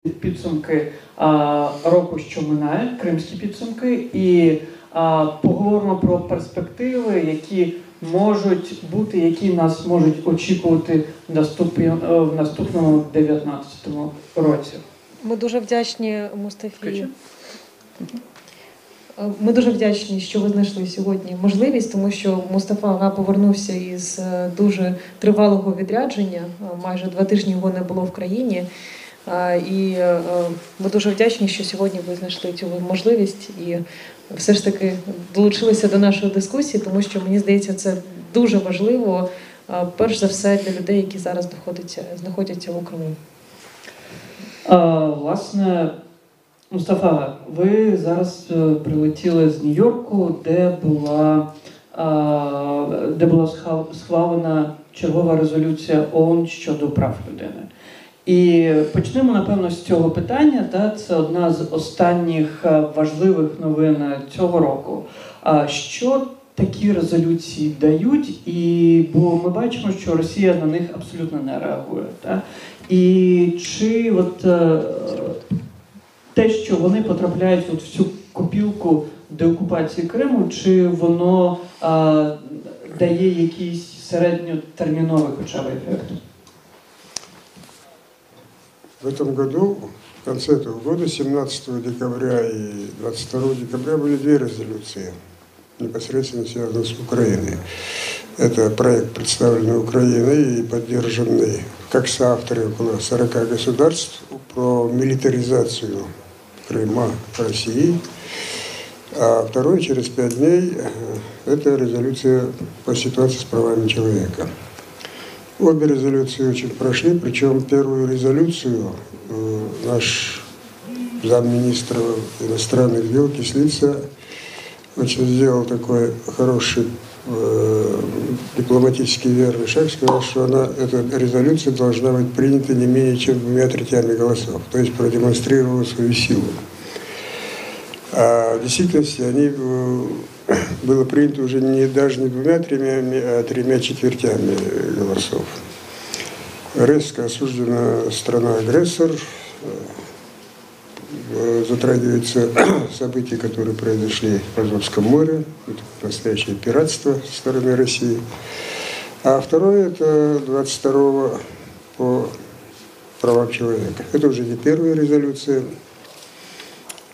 підсумки року, що минає, кримські підсумки, і поговоримо про перспективи, які можуть бути, які нас можуть очікувати в наступному 19-му році. Ми дуже вдячні Мустафі. Ми дуже вдячні, що ви знайшли сьогодні можливість, тому що Мустафа Ага повернувся із дуже тривалого відрядження. Майже 2 тижні його не було в країні. І ми дуже вдячні, що сьогодні ви знайшли цю можливість і все ж таки долучилися до нашої дискусії, тому що, мені здається, це дуже важливо, перш за все, для людей, які зараз знаходяться в Криму. Власне, Мустафа, ви зараз прилетіли з Нью-Йорку, де була схвалена чергова резолюція ООН щодо прав людини. І почнемо, напевно, з цього питання. Це одна з останніх важливих новин цього року. Що такі резолюції дають? Бо ми бачимо, що Росія на них абсолютно не реагує. І чи те, що вони потрапляють в цю копілку деокупації Криму, чи воно дає якийсь середньотерміновий хоча б ефект? В этом году, в конце этого года, 17 декабря и 22 декабря были 2 резолюции, непосредственно связанные с Украиной. Это проект, представленный Украиной и поддержанный как соавторы около 40 государств, про милитаризацию Крыма России. А второй, через 5 дней, это резолюция по ситуации с правами человека. Обе резолюции очень прошли, причем первую резолюцию наш замминистра иностранных дел Кислица очень сделал такой хороший дипломатически верный шаг, сказал, что эта резолюция должна быть принята не менее чем 2/3 голосов, то есть продемонстрировала свою силу. А в действительности было принято уже даже не 2/3, а 3/4 голосов. Резко осуждена страна-агрессор, затрагиваются события, которые произошли в Азовском море, это настоящее пиратство со стороны России. А второе, это 22-го по правам человека. Это уже не первая резолюция,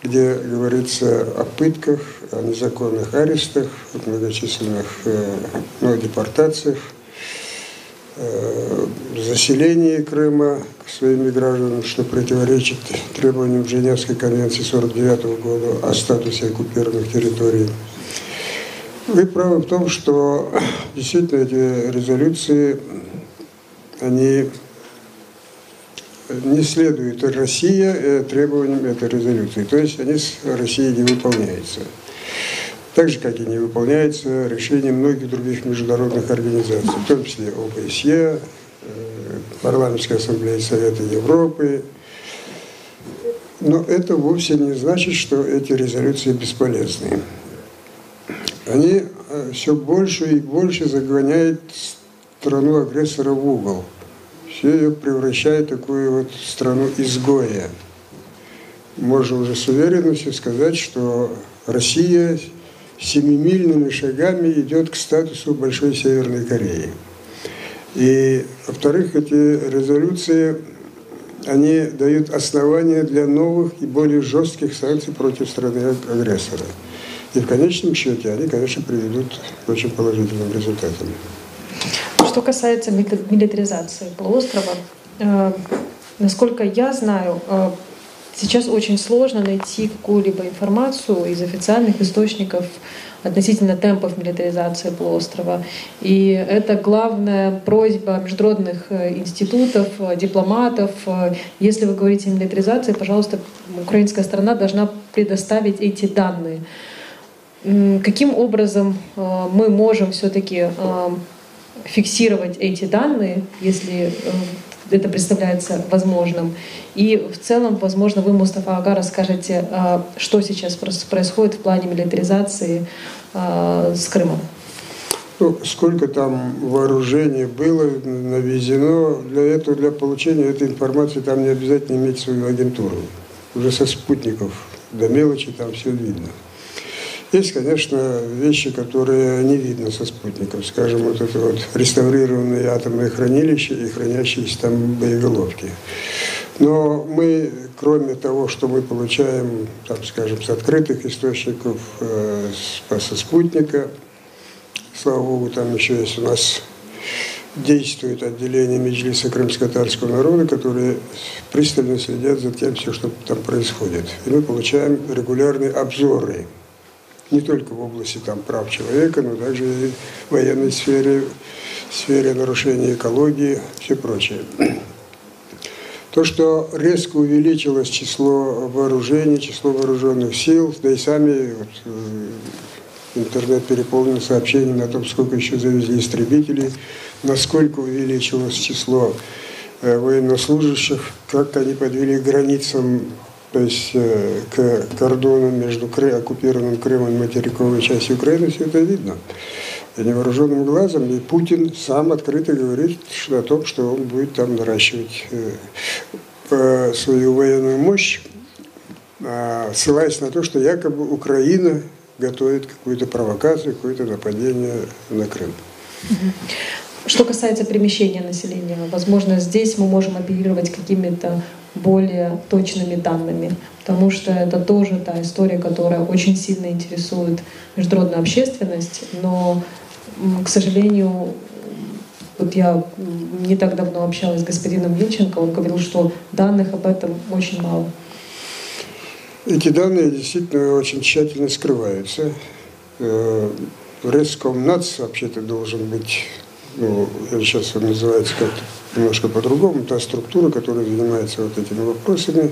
где говорится о пытках, о незаконных арестах, о многочисленных депортациях, заселении Крыма своими гражданами, что противоречит требованиям Женевской конвенции 1949 года о статусе оккупированных территорий. Вы правы в том, что действительно эти резолюции, они не следует Россия требованиям этой резолюции. То есть они с Россией не выполняются. Так же, как и не выполняются решения многих других международных организаций, в том числе ОБСЕ, Парламентская ассамблея Совета Европы. Но это вовсе не значит, что эти резолюции бесполезны. Они все больше и больше загоняют страну-агрессора в угол. Все ее превращает в такую страну-изгоя. Можно уже с уверенностью сказать, что Россия 7-мильными шагами идет к статусу Большой Северной Кореи. И, во-вторых, эти резолюции, они дают основания для новых и более жестких санкций против страны-агрессора. И в конечном счете они, конечно, приведут к очень положительным результатам. Что касается милитаризации полуострова, насколько я знаю, сейчас очень сложно найти какую-либо информацию из официальных источников относительно темпов милитаризации полуострова. И это главная просьба международных институтов, дипломатов. Если вы говорите о милитаризации, пожалуйста, украинская сторона должна предоставить эти данные. Каким образом мы можем все-таки фиксировать эти данные, если это представляется возможным? И в целом, возможно, вы, Мустафа Ага, расскажете, что сейчас происходит в плане милитаризации с Крымом. Ну, сколько там вооружений было навезено, для получения этой информации там не обязательно иметь свою агентуру. Уже со спутников до мелочи там все видно. Есть, конечно, вещи, которые не видно со спутников. Скажем, вот это вот реставрированные атомные хранилища и хранящиеся там боеголовки. Но мы, кроме того, что мы получаем, там, скажем, с открытых источников, со спутника, слава Богу, там еще есть у нас действует отделение Меджлиса крымско-татарского народа, которые пристально следят за тем, все, что там происходит. И мы получаем регулярные обзоры. Не только в области там, прав человека, но также и в военной сфере, в сфере нарушения экологии, все прочее. То, что резко увеличилось число вооружений, число вооруженных сил, да и сами интернет переполнен сообщениями о том, сколько еще завезли истребителей, насколько увеличилось число военнослужащих, как они подвели к границам, то есть к кордону между оккупированным Крымом и материковой частью Украины, все это видно. И невооруженным глазом, и Путин сам открыто говорит о том, что он будет там наращивать свою военную мощь, ссылаясь на то, что якобы Украина готовит какую-то провокацию, какое-то нападение на Крым. Что касается перемещения населения, возможно, здесь мы можем оперировать какими-то более точными данными, потому что это тоже та история, которая очень сильно интересует международную общественность, но, к сожалению, вот я не так давно общалась с господином Вильченко, он говорил, что данных об этом очень мало. Эти данные действительно очень тщательно скрываются. Рескомнац вообще-то должен быть, ну, сейчас он называется как-то немножко по-другому, та структура, которая занимается вот этими вопросами.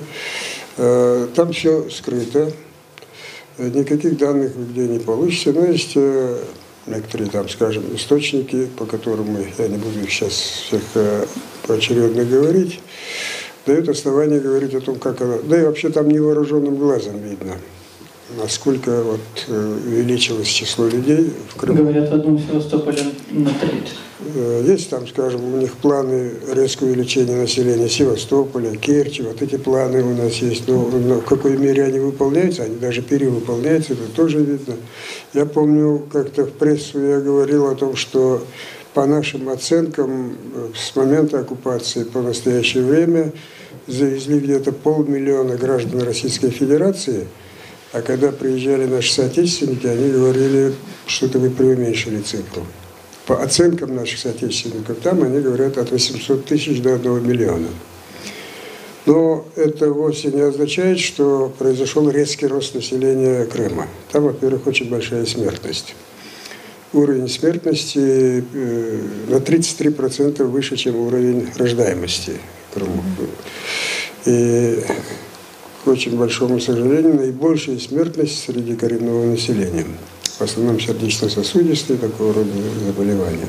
Там все скрыто, никаких данных нигде не получится, но есть некоторые там, скажем, источники, по которым я не буду их сейчас всех поочередно говорить, дают основание говорить о том, как она... Да и вообще там невооруженным глазом видно, насколько вот увеличилось число людей в Крыму. Говорят, в одном Севастополе на треть. Есть там, скажем, у них планы резкого увеличения населения Севастополя, Керчи, вот эти планы у нас есть, но в какой мере они выполняются, они даже перевыполняются, это тоже видно. Я помню, как-то в прессу я говорил о том, что по нашим оценкам с момента оккупации по настоящее время завезли где-то 500 000 граждан Российской Федерации, а когда приезжали наши соотечественники, они говорили, что-то вы преуменьшили цифру. По оценкам наших соотечественников, там они говорят от 800 000 до 1 миллиона. Но это вовсе не означает, что произошел резкий рост населения Крыма. Там, во-первых, очень большая смертность. Уровень смертности на 33% выше, чем уровень рождаемости в Крыму. И, к очень большому сожалению, наибольшая смертность среди коренного населения. В основном сердечно-сосудистые, такого рода заболевания.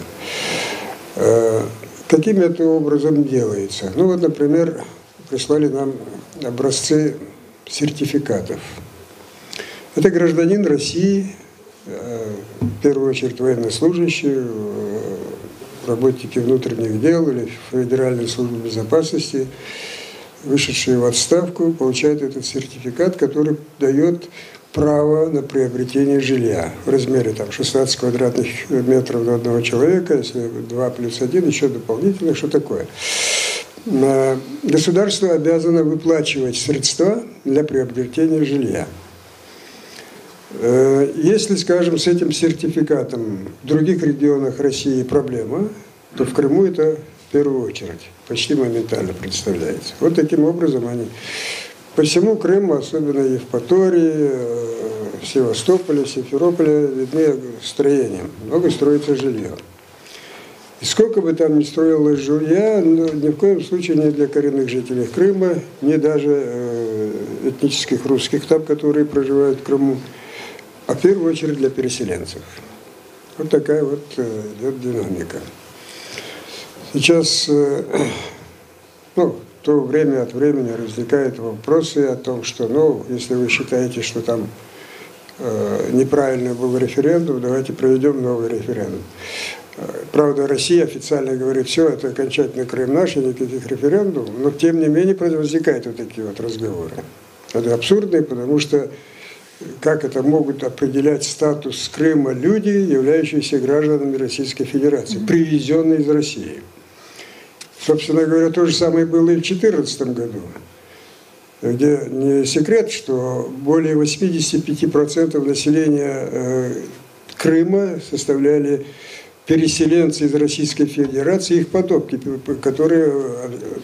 Каким это образом делается? Ну вот, например, прислали нам образцы сертификатов. Это гражданин России, в первую очередь военнослужащие, работники внутренних дел или Федеральной службы безопасности, вышедшие в отставку, получают этот сертификат, который дает право на приобретение жилья в размере там, 16 квадратных метров на одного человека, если 2 плюс 1, еще дополнительно, что такое. Государство обязано выплачивать средства для приобретения жилья. Если, скажем, с этим сертификатом в других регионах России проблема, то в Крыму это в первую очередь почти моментально представляется. Вот таким образом они по всему Крыму, особенно Евпатории, Севастополе, Симферополе, видны строения. Много строится жилье. И сколько бы там ни строилось жилья, но ни в коем случае не для коренных жителей Крыма, не даже этнических русских там, которые проживают в Крыму, а в первую очередь для переселенцев. Вот такая вот идет динамика. Сейчас, то время от времени возникают вопросы о том, что, если вы считаете, что там неправильный был референдум, давайте проведем новый референдум. Правда, Россия официально говорит, все, это окончательно Крым наш, и никаких референдумов, но тем не менее возникают вот такие вот разговоры. Это абсурдно, потому что как это могут определять статус Крыма люди, являющиеся гражданами Российской Федерации, привезенные из России. Собственно говоря, то же самое было и в 2014 году, где не секрет, что более 85% населения Крыма составляли переселенцы из Российской Федерации и их потомки, которые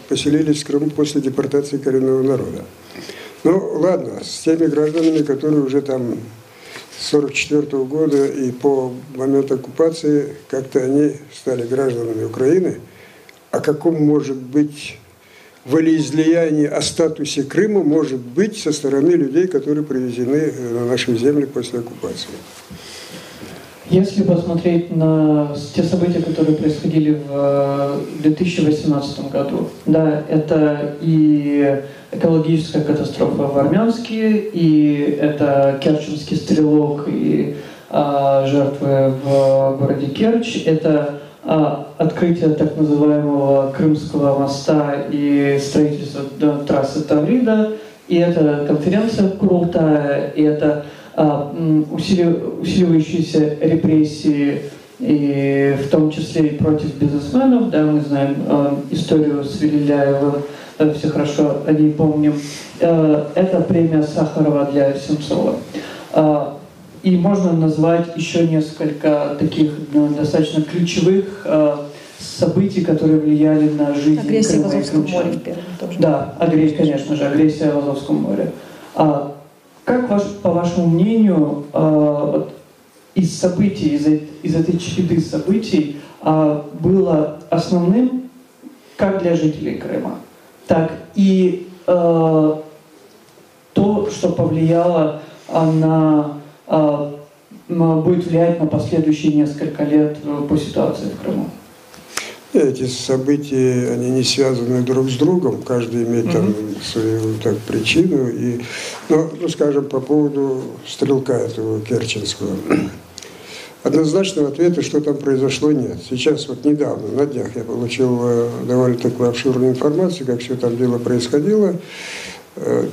поселились в Крыму после депортации коренного народа. Ну, ладно, с теми гражданами, которые уже там с 1944 года и по моменту оккупации как-то они стали гражданами Украины, о каком может быть волеизлияние о статусе Крыма может быть со стороны людей, которые привезены на наши земли после оккупации. Если посмотреть на те события, которые происходили в 2018 году, да, это и экологическая катастрофа в Армянске, и это Керченский стрелок, и жертвы в городе Керчь, это открытие так называемого Крымского моста и строительство трассы Таврида, и это конференция Курултая, и это усиливающиеся репрессии, и в том числе и против бизнесменов. Да, мы знаем историю с Велиляевым, все хорошо о ней помним. Это премия Сахарова для Сенцова. И можно назвать еще несколько таких достаточно ключевых событий, которые влияли на жизнь агрессия Крыма в Азовском и Крымчан. море первым тоже. Да, конечно же, агрессия в Азовском море. Как, по вашему мнению, вот из событий, из этой череды событий было основным как для жителей Крыма, так и то, что повлияло будет влиять на последующие несколько лет по ситуации в Крыму? Эти события, они не связаны друг с другом, каждый имеет там свою так, причину. И, ну, скажем, по поводу стрелка этого керченского. Однозначного ответа, что там произошло, нет. Сейчас вот недавно, на днях, я получил довольно такую обширную информацию, как все там дело происходило.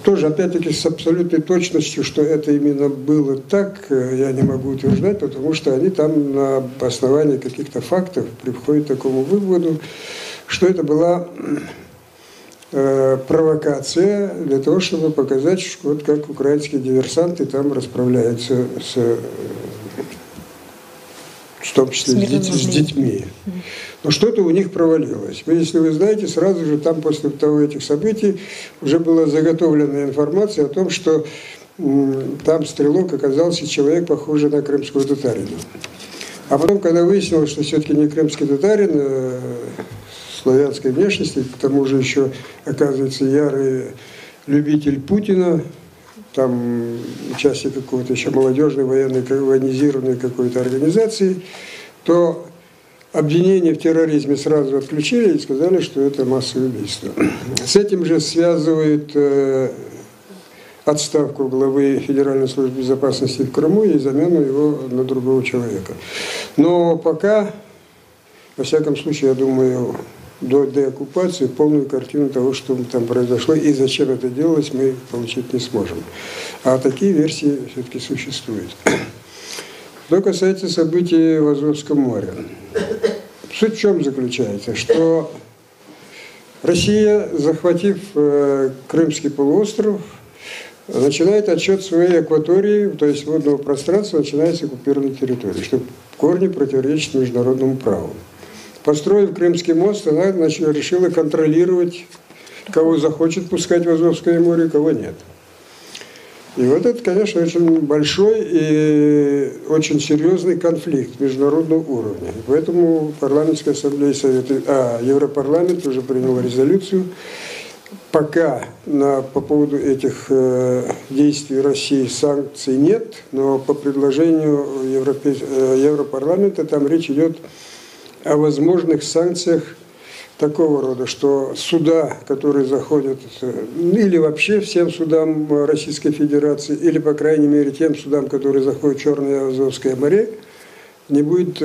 Тоже, опять-таки, с абсолютной точностью, что это именно было так, я не могу утверждать, потому что они там на основании каких-то фактов приходят к такому выводу, что это была провокация для того, чтобы показать, что вот как украинские диверсанты там расправляются в том числе с детьми. Но что-то у них провалилось. Если вы знаете, сразу же там после того этих событий уже была заготовлена информация о том, что там стрелок оказался человек, похожий на крымского татарина. А потом, когда выяснилось, что все-таки не крымский татарин, славянской внешности, к тому же еще, оказывается, ярый любитель Путина, там участник какой-то еще молодежной, военизированной какой-то организации, то обвинение в терроризме сразу отключили и сказали, что это массовое убийство. С этим же связывают отставку главы Федеральной службы безопасности в Крыму и замену его на другого человека. Но пока, во всяком случае, я думаю, до деоккупации полную картину того, что там произошло и зачем это делалось, мы получить не сможем. А такие версии все-таки существуют. Что касается событий в Азовском море. Суть в чем заключается? Что Россия, захватив Крымский полуостров, начинает отчет своей акватории, то есть водного пространства, начинает с оккупированной территории, что в корне противоречит международному праву. Построив Крымский мост, она решила контролировать, кого захочет пускать в Азовское море, кого нет. И вот это, конечно, очень большой и очень серьезный конфликт международного уровня. Поэтому парламентская ассамблея Совета, Европарламент уже принял резолюцию. Пока по поводу этих действий России санкций нет, но по предложению Европарламента там речь идет о возможных санкциях такого рода, что суда, которые заходят, или вообще всем судам Российской Федерации, или, по крайней мере, тем судам, которые заходят в Черное и Азовское море, не будет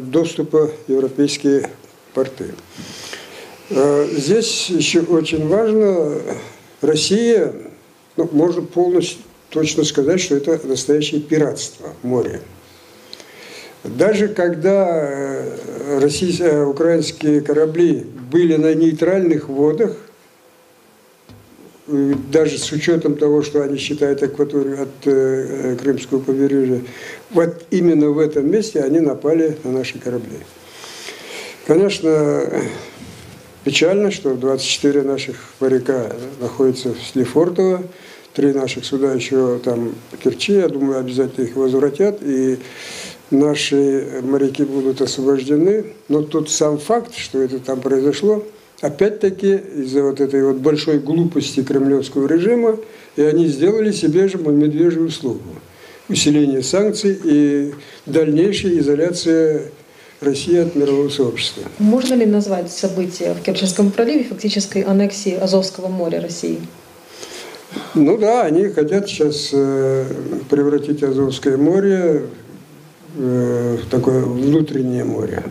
доступа в европейские порты. Здесь еще очень важно, Россия, ну, можно полностью точно сказать, что это настоящее пиратство в море. Даже когда украинские корабли были на нейтральных водах, даже с учетом того, что они считают акваторию от Крымского побережья, вот именно в этом месте они напали на наши корабли. Конечно, печально, что 24 наших моряка находятся в Лефортово, 3 наших суда еще там в Керчи, я думаю, обязательно их возвратят, и наши моряки будут освобождены. Но тут сам факт, что это там произошло, опять-таки из-за вот этой вот большой глупости кремлевского режима, и они сделали себе же медвежью услугу. Усиление санкций и дальнейшая изоляция России от мирового сообщества. Можно ли назвать события в Керченском проливе фактической аннексией Азовского моря России? Ну да, они хотят сейчас превратить Азовское море в такое внутреннее море.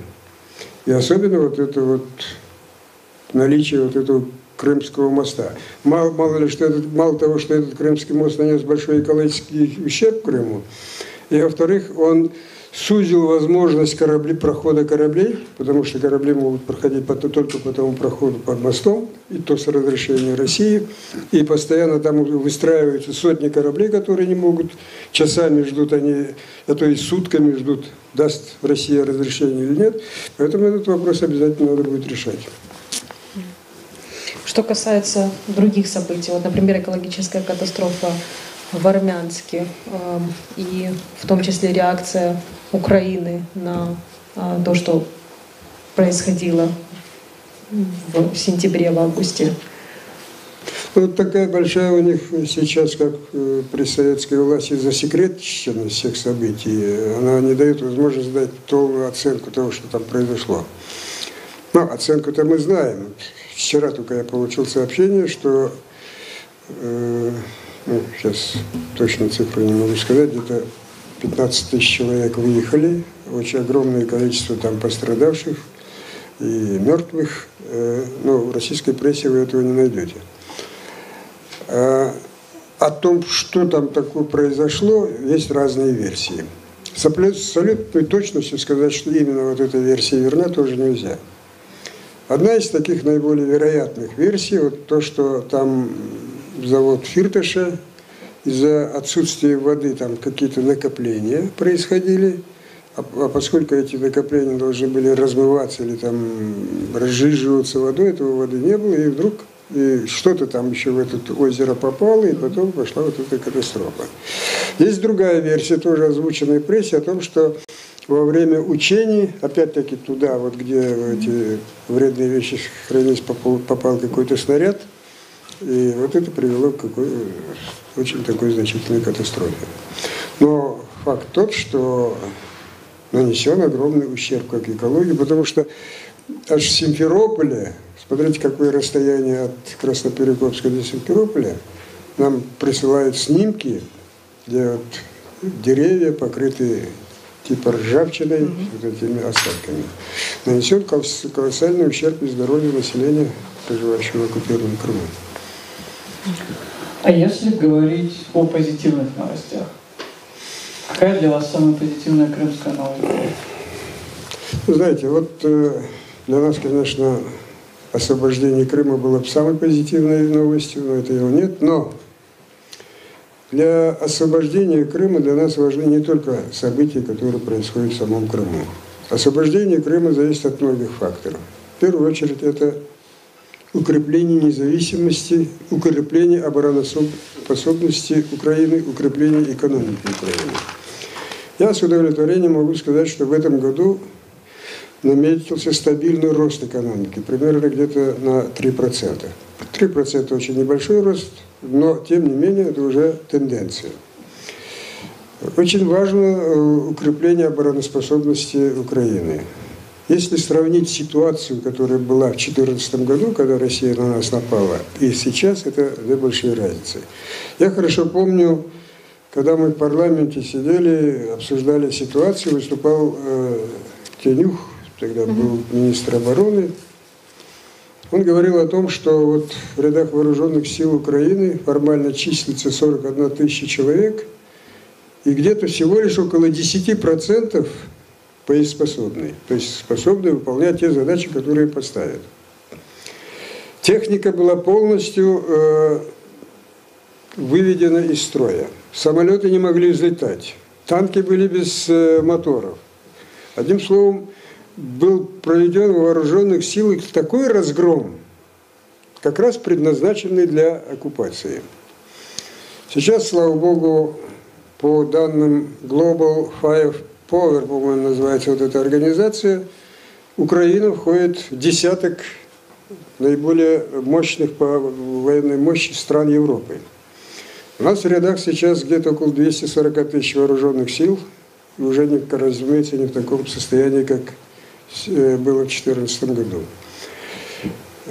И особенно вот это вот наличие вот этого Крымского моста. Мало того, что этот Крымский мост нанес большой экологический ущерб Крыму, и во-вторых, он сузил возможность прохода кораблей, потому что корабли могут проходить только по тому проходу под мостом, и то с разрешения России, и постоянно там выстраиваются сотни кораблей, которые не могут, часами ждут они, а то и сутками ждут, даст Россия разрешение или нет, поэтому этот вопрос обязательно надо будет решать. Что касается других событий, вот, например, экологическая катастрофа в Армянске, и в том числе реакция Украины на то, что происходило в сентябре, в августе. Вот такая большая у них сейчас, как при советской власти, засекреченность всех событий. Она не дает возможности дать полную оценку того, что там произошло. Но оценку-то мы знаем. Вчера только я получил сообщение, что, сейчас точно цифру не могу сказать, где-то 15 тысяч человек выехали, очень огромное количество там пострадавших и мертвых, но в российской прессе вы этого не найдете. О том, что там такое произошло, есть разные версии. С абсолютной точностью сказать, что именно вот эта версия верна, тоже нельзя. Одна из таких наиболее вероятных версий, вот то, что там завод Фирташа, из-за отсутствия воды там какие-то накопления происходили, а поскольку эти накопления должны были размываться или там разжиживаться водой, этого воды не было, и вдруг что-то там еще в это озеро попало, и потом пошла вот эта катастрофа. Есть другая версия, тоже озвученная в прессе, о том, что во время учений, опять-таки туда, вот где эти вредные вещи хранились, попал какой-то снаряд, и вот это привело к очень такой значительной катастрофе. Но факт тот, что нанесен огромный ущерб как экологии, потому что аж в Симферополе, смотрите, какое расстояние от Красноперекопска до Симферополя, нам присылают снимки, где вот деревья покрыты типа ржавчиной, вот этими остатками. Нанесет колоссальный ущерб здоровью населения, проживающего в оккупированном Крыму. А если говорить о позитивных новостях, какая для вас самая позитивная крымская новость? Вы знаете, вот для нас, конечно, освобождение Крыма было бы самой позитивной новостью, но этого нет. Но для освобождения Крыма для нас важны не только события, которые происходят в самом Крыму. Освобождение Крыма зависит от многих факторов. В первую очередь это укрепление независимости, укрепление обороноспособности Украины, укрепление экономики Украины. Я с удовлетворением могу сказать, что в этом году наметился стабильный рост экономики, примерно где-то на 3%. 3% очень небольшой рост, но тем не менее это уже тенденция. Очень важно укрепление обороноспособности Украины. Если сравнить ситуацию, которая была в 2014 году, когда Россия на нас напала, и сейчас, это две большие разницы. Я хорошо помню, когда мы в парламенте сидели, обсуждали ситуацию, выступал Тянюх, тогда был министр обороны. Он говорил о том, что вот в рядах вооруженных сил Украины формально числится 41 тысяча человек, и где-то всего лишь около 10% боеспособны, то есть способны выполнять те задачи, которые поставят. Техника была полностью выведена из строя. Самолеты не могли взлетать, танки были без моторов. Одним словом, был проведен в вооруженных силах такой разгром, как раз предназначенный для оккупации. Сейчас, слава богу, по данным Global Firepower, по-моему, называется вот эта организация, Украина входит в десяток наиболее мощных по военной мощи стран Европы. У нас в рядах сейчас где-то около 240 тысяч вооруженных сил, и уже, разумеется, не в таком состоянии, как было в 2014 году.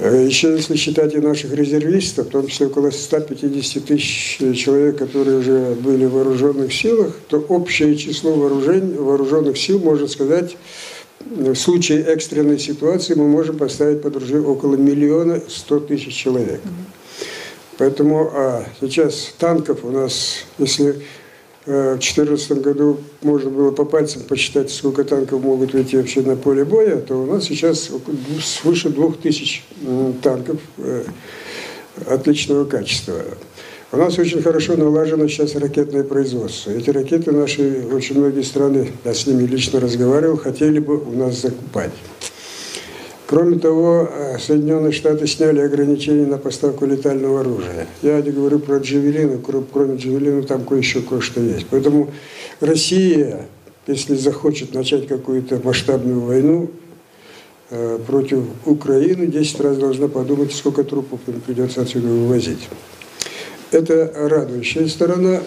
Еще если считать и наших резервистов, в том числе около 150 тысяч человек, которые уже были в вооруженных силах, то общее число вооруженных сил, можно сказать, в случае экстренной ситуации мы можем поставить под ружье около 1 100 000 человек. Поэтому сейчас танков у нас, если в 2014 году можно было по пальцам посчитать, сколько танков могут выйти вообще на поле боя, то у нас сейчас свыше 2000 танков отличного качества. У нас очень хорошо налажено сейчас ракетное производство. Эти ракеты наши, очень многие страны, я с ними лично разговаривал, хотели бы у нас закупать. Кроме того, Соединенные Штаты сняли ограничения на поставку летального оружия. Я не говорю про джавелины, кроме джавелина там кое-что есть. Поэтому Россия, если захочет начать какую-то масштабную войну против Украины, 10 раз должна подумать, сколько трупов им придется отсюда вывозить. Это радующая сторона.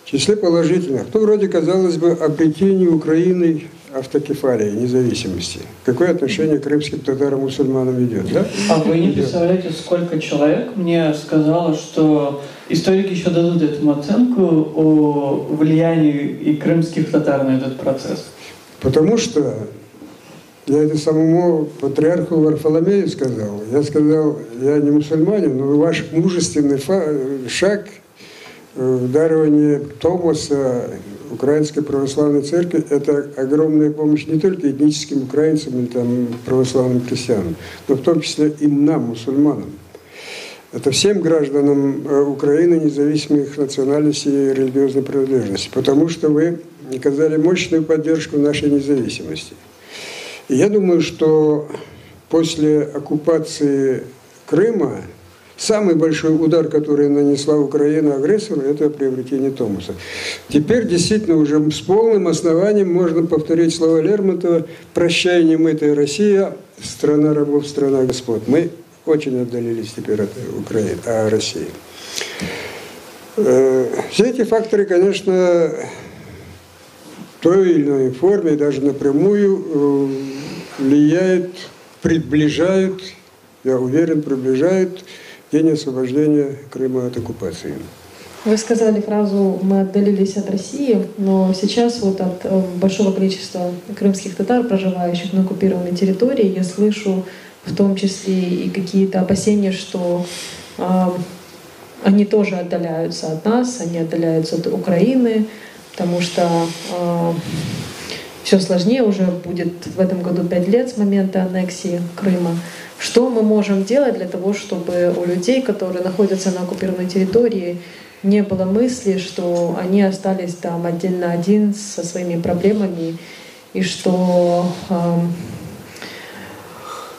В числе положительных, то вроде, казалось бы, обретение Украины автокефалии, независимости. Какое отношение к крымским татарам-мусульманам идет, да? А вы не представляете, сколько человек мне сказало, что историки еще дадут этому оценку о влиянии и крымских татар на этот процесс? Потому что я это самому патриарху Варфоломею сказал. Я сказал, я не мусульманин, но ваш мужественный шаг в даровании Томоса Украинской Православной Церкви – это огромная помощь не только этническим украинцам или там, православным христианам, но в том числе и нам, мусульманам. Это всем гражданам Украины, независимо их национальности и религиозной принадлежности, потому что вы оказали мощную поддержку нашей независимости. И я думаю, что после оккупации Крыма самый большой удар, который нанесла Украина агрессору, это приобретение Томоса. Теперь действительно уже с полным основанием можно повторить слова Лермонтова: «Прощай, немытая Россия, страна рабов, страна господ». Мы очень отдалились теперь от Украины, России. Все эти факторы, конечно, в той или иной форме, даже напрямую влияют, приближают, я уверен, приближают день освобождения Крыма от оккупации. Вы сказали фразу «мы отдалились от России», но сейчас вот от большого количества крымских татар, проживающих на оккупированной территории, я слышу в том числе и какие-то опасения, что они тоже отдаляются от нас, они отдаляются от Украины, потому что все сложнее, уже будет в этом году 5 лет с момента аннексии Крыма. Что мы можем делать для того, чтобы у людей, которые находятся на оккупированной территории, не было мысли, что они остались там один на один со своими проблемами, и что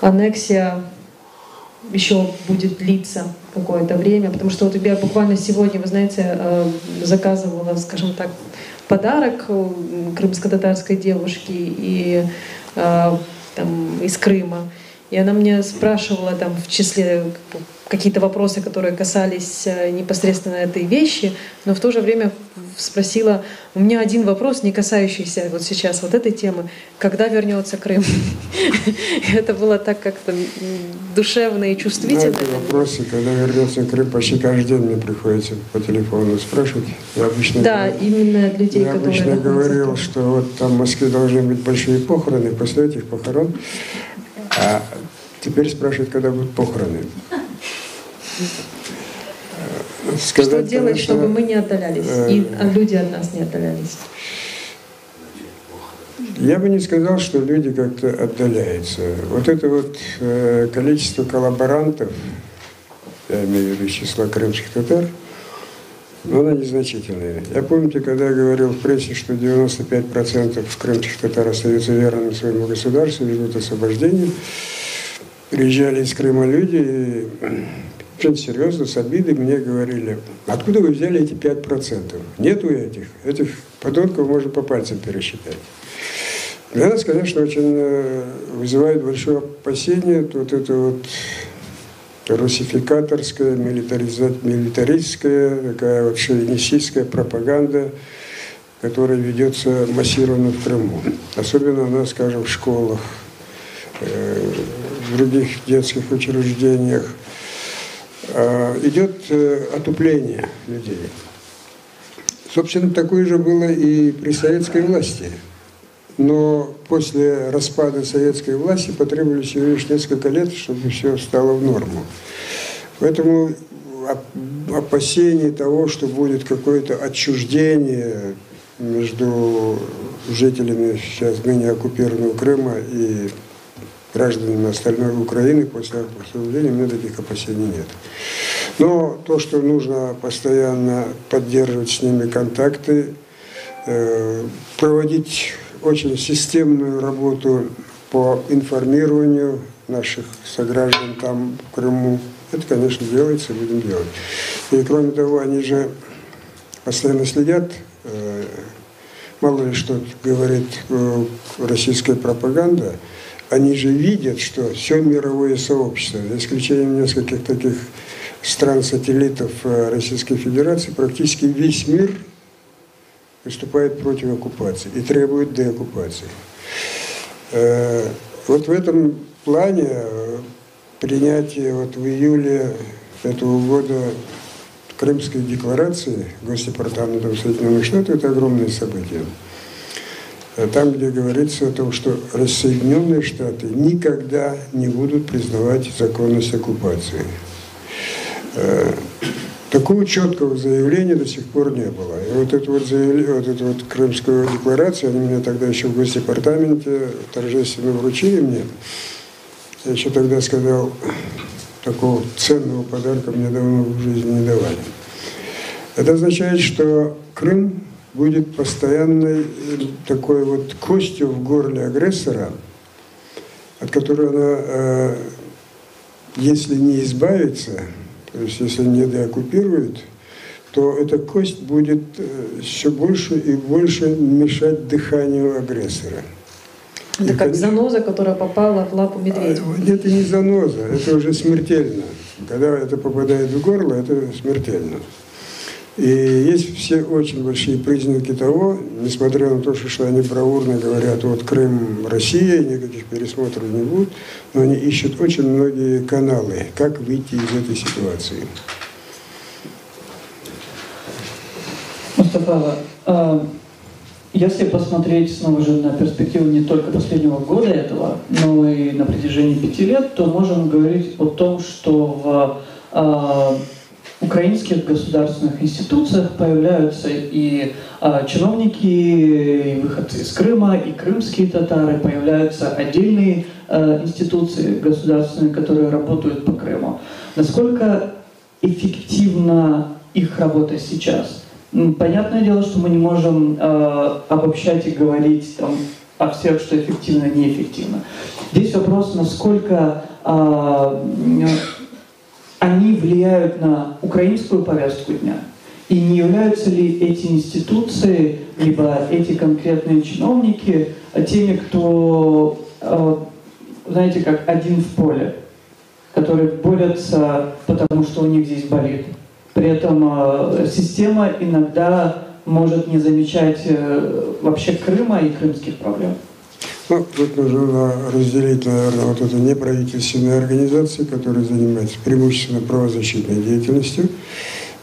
аннексия еще будет длиться какое-то время? Потому что вот я буквально сегодня, вы знаете, заказывала, скажем так, подарок крымско-татарской девушке и, там, из Крыма. и она мне спрашивала там в числе какие-то вопросы, которые касались непосредственно этой вещи, но в то же время спросила: у меня один вопрос, не касающийся вот сейчас вот этой темы: когда вернется Крым? Это было так как-то душевно и чувствительно. Эти вопросы, когда вернется Крым, почти каждый день мне приходится по телефону спрашивать. Да, именно для людей, которые... Я обычно говорил, что вот там в Москве должны быть большие похороны, после этих похорон, а теперь спрашивают, когда будут похороны. Что делать, чтобы мы не отдалялись, и люди от нас не отдалялись? Я бы не сказал, что люди как-то отдаляются. Вот это вот количество коллаборантов, я имею в виду числа крымских татар, но оно незначительное. Я помните, когда я говорил в прессе, что 95% крымских татар остаются верными своему государству, ведут освобождение. Приезжали из Крыма люди и очень серьезно, с обидой мне говорили: откуда вы взяли эти 5%? Нету этих подонков можно по пальцам пересчитать. Для нас, конечно, очень вызывает большое опасение вот это вот русификаторская, милитаристская, такая вот шовинистическая пропаганда, которая ведется массированно в Крыму. Особенно у нас, скажем, в школах, в других детских учреждениях. Идет отупление людей. Собственно, такое же было и при советской власти. Но после распада советской власти потребовалось всего лишь несколько лет, чтобы все стало в норму. Поэтому опасений того, что будет какое-то отчуждение между жителями сейчас ныне оккупированного Крыма и гражданами остальной Украины после освобождения, у меня таких опасений нет. Но то, что нужно постоянно поддерживать с ними контакты, проводить очень системную работу по информированию наших сограждан там, в Крыму, это, конечно, делается, будем делать. И кроме того, они же постоянно следят, мало ли что говорит российская пропаганда, они же видят, что все мировое сообщество, за исключением нескольких таких стран-сателлитов Российской Федерации, практически весь мир выступает против оккупации и требует деоккупации. Вот в этом плане принятие вот в июле этого года Крымской декларации Госдепартаментом Соединенных Штатов — это огромное событие. Там, где говорится о том, что Соединенные Штаты никогда не будут признавать законность оккупации. Такого четкого заявления до сих пор не было. И вот эту вот Крымскую декларацию, они меня тогда еще в Госдепартаменте торжественно вручили мне. Я еще тогда сказал, такого ценного подарка мне давно в жизни не давали. Это означает, что Крым будет постоянной такой вот костью в горле агрессора, от которой она, если не избавится, то есть если не деоккупирует, то эта кость будет все больше и больше мешать дыханию агрессора. Это как заноза, которая попала в лапу медведя. Это не заноза, это уже смертельно. Когда это попадает в горло, это смертельно. И есть все очень большие признаки того, несмотря на то, что они бравурно говорят, вот Крым, Россия, никаких пересмотров не будет, но они ищут очень многие каналы, как выйти из этой ситуации. Мустафа, если посмотреть снова же на перспективу не только последнего года этого, но и на протяжении 5 лет, то можем говорить о том, что в украинских государственных институциях появляются и чиновники, и выходцы из Крыма, и крымские татары, появляются отдельные институции государственные, которые работают по Крыму. Насколько эффективна их работа сейчас? Понятное дело, что мы не можем обобщать и говорить там, о всех, что эффективно, неэффективно. Здесь вопрос, насколько они влияют на украинскую повестку дня, и не являются ли эти институции, либо эти конкретные чиновники теми, кто знаете, как один в поле, которые борются, потому что у них здесь болит. При этом система иногда может не замечать вообще Крыма и крымских проблем. Ну, тут нужно разделить, наверное, вот это неправительственные организации, которые занимаются преимущественно правозащитной деятельностью.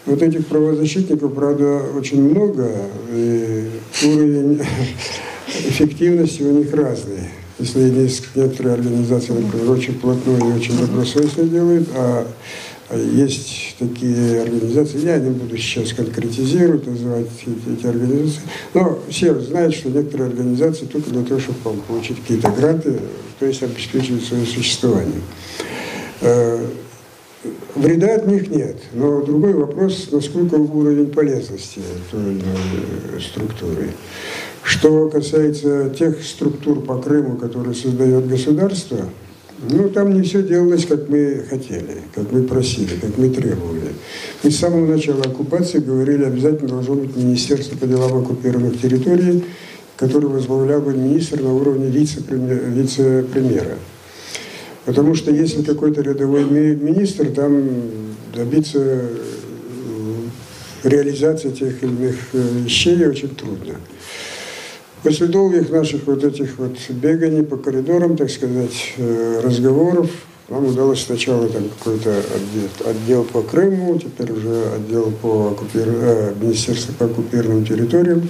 Вот этих правозащитников, правда, очень много, и уровень эффективности у них разный. Если есть некоторые организации, например, очень плотную и очень добросовестно делают, а есть такие организации, я не буду сейчас конкретизировать, называть эти организации, но все знают, что некоторые организации только для того, чтобы получить какие-то гранты, то есть обеспечивать свое существование. Вреда от них нет, но другой вопрос, насколько уровень полезности той или иной структуры. Что касается тех структур по Крыму, которые создает государство, ну, там не все делалось, как мы хотели, как мы просили, как мы требовали. Мы с самого начала оккупации говорили, обязательно должно быть Министерство по делам оккупированных территорий, которое возглавлял бы министр на уровне вице-премьера. Потому что если какой-то рядовой министр, там добиться реализации тех или иных вещей очень трудно. После долгих наших вот этих вот беганий по коридорам, так сказать, разговоров, нам удалось сначала там какой-то отдел по Крыму, теперь уже отдел по Министерству по оккупированным территориям,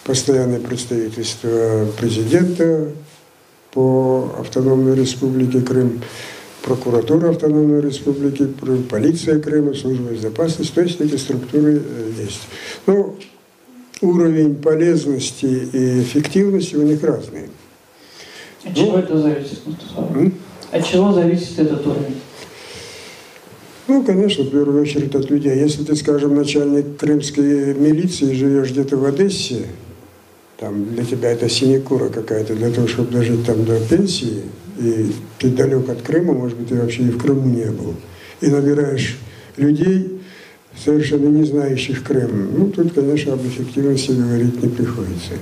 постоянное представительство президента по Автономной Республике Крым, прокуратура Автономной Республики, полиция Крыма, служба безопасности, то есть эти структуры есть. Но уровень полезности и эффективности у них разный. От чего это зависит, Мустафа? От чего зависит этот уровень? Ну, конечно, в первую очередь от людей. Если ты, скажем, начальник крымской милиции, живешь где-то в Одессе, там для тебя это синекура какая-то, для того, чтобы дожить там до пенсии, и ты далек от Крыма, может быть, ты вообще и в Крыму не был, и набираешь людей, совершенно не знающих Крым. Ну, тут, конечно, об эффективности говорить не приходится.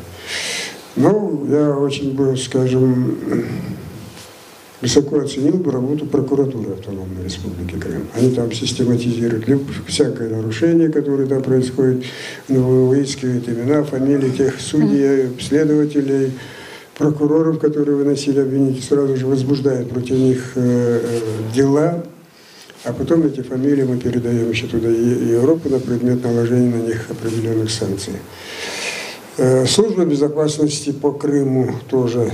Но я очень бы, скажем, высоко оценил бы работу прокуратуры Автономной Республики Крым. Они там систематизируют всякое нарушение, которое там происходит, выискивают имена, фамилии тех судей, следователей, прокуроров, которые выносили обвинения, сразу же возбуждают против них дела, а потом эти фамилии мы передаем еще туда и Европу на предмет наложения на них определенных санкций. Служба безопасности по Крыму тоже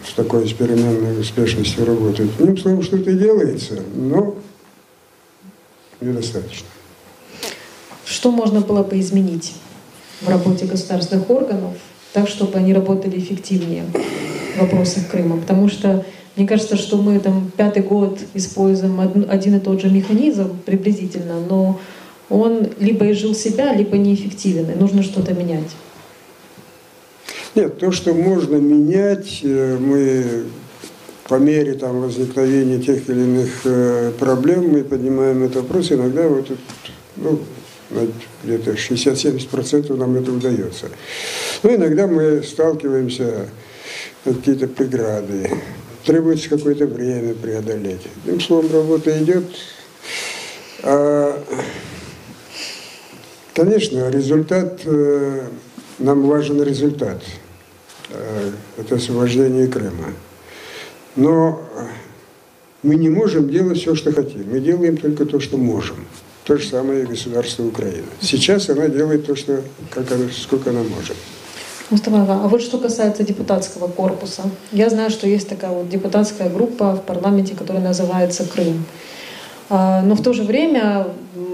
с такой переменной успешностью работает. Одним словом, что-то делается, но недостаточно. Что можно было бы изменить в работе государственных органов, так, чтобы они работали эффективнее в вопросах Крыма? Потому что мне кажется, что мы там 5-й год используем один и тот же механизм приблизительно, но он либо изжил себя, либо неэффективен, и нужно что-то менять. Нет, то, что можно менять, мы по мере там, возникновения тех или иных проблем, мы поднимаем этот вопрос, иногда вот, ну, где-то 60-70% нам это удается. Но иногда мы сталкиваемся с какие-то преграды, требуется какое-то время преодолеть. Одним словом, работа идет. Конечно, результат, нам важен результат. Это освобождение Крыма. Но мы не можем делать все, что хотим. Мы делаем только то, что можем. То же самое и государство Украины. Сейчас она делает то, что, сколько она может. Мустафа, а вот что касается депутатского корпуса. Я знаю, что есть такая вот депутатская группа в парламенте, которая называется «Крым». Но в то же время,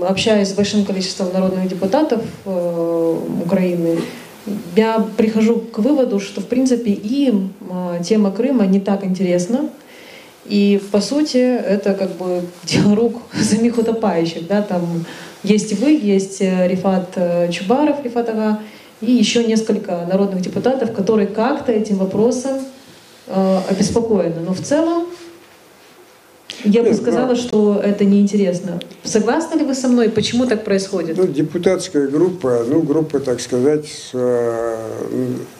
общаясь с большим количеством народных депутатов Украины, я прихожу к выводу, что в принципе им тема Крыма не так интересна. И по сути это как бы дело рук самих утопающих. Да? Там есть вы, есть Рифат Чубаров, Рифат Ага, и еще несколько народных депутатов, которые как-то этим вопросом обеспокоены. Но в целом Я бы сказала, что это неинтересно. Согласны ли вы со мной? Почему так происходит? Ну, депутатская группа, группа, так сказать,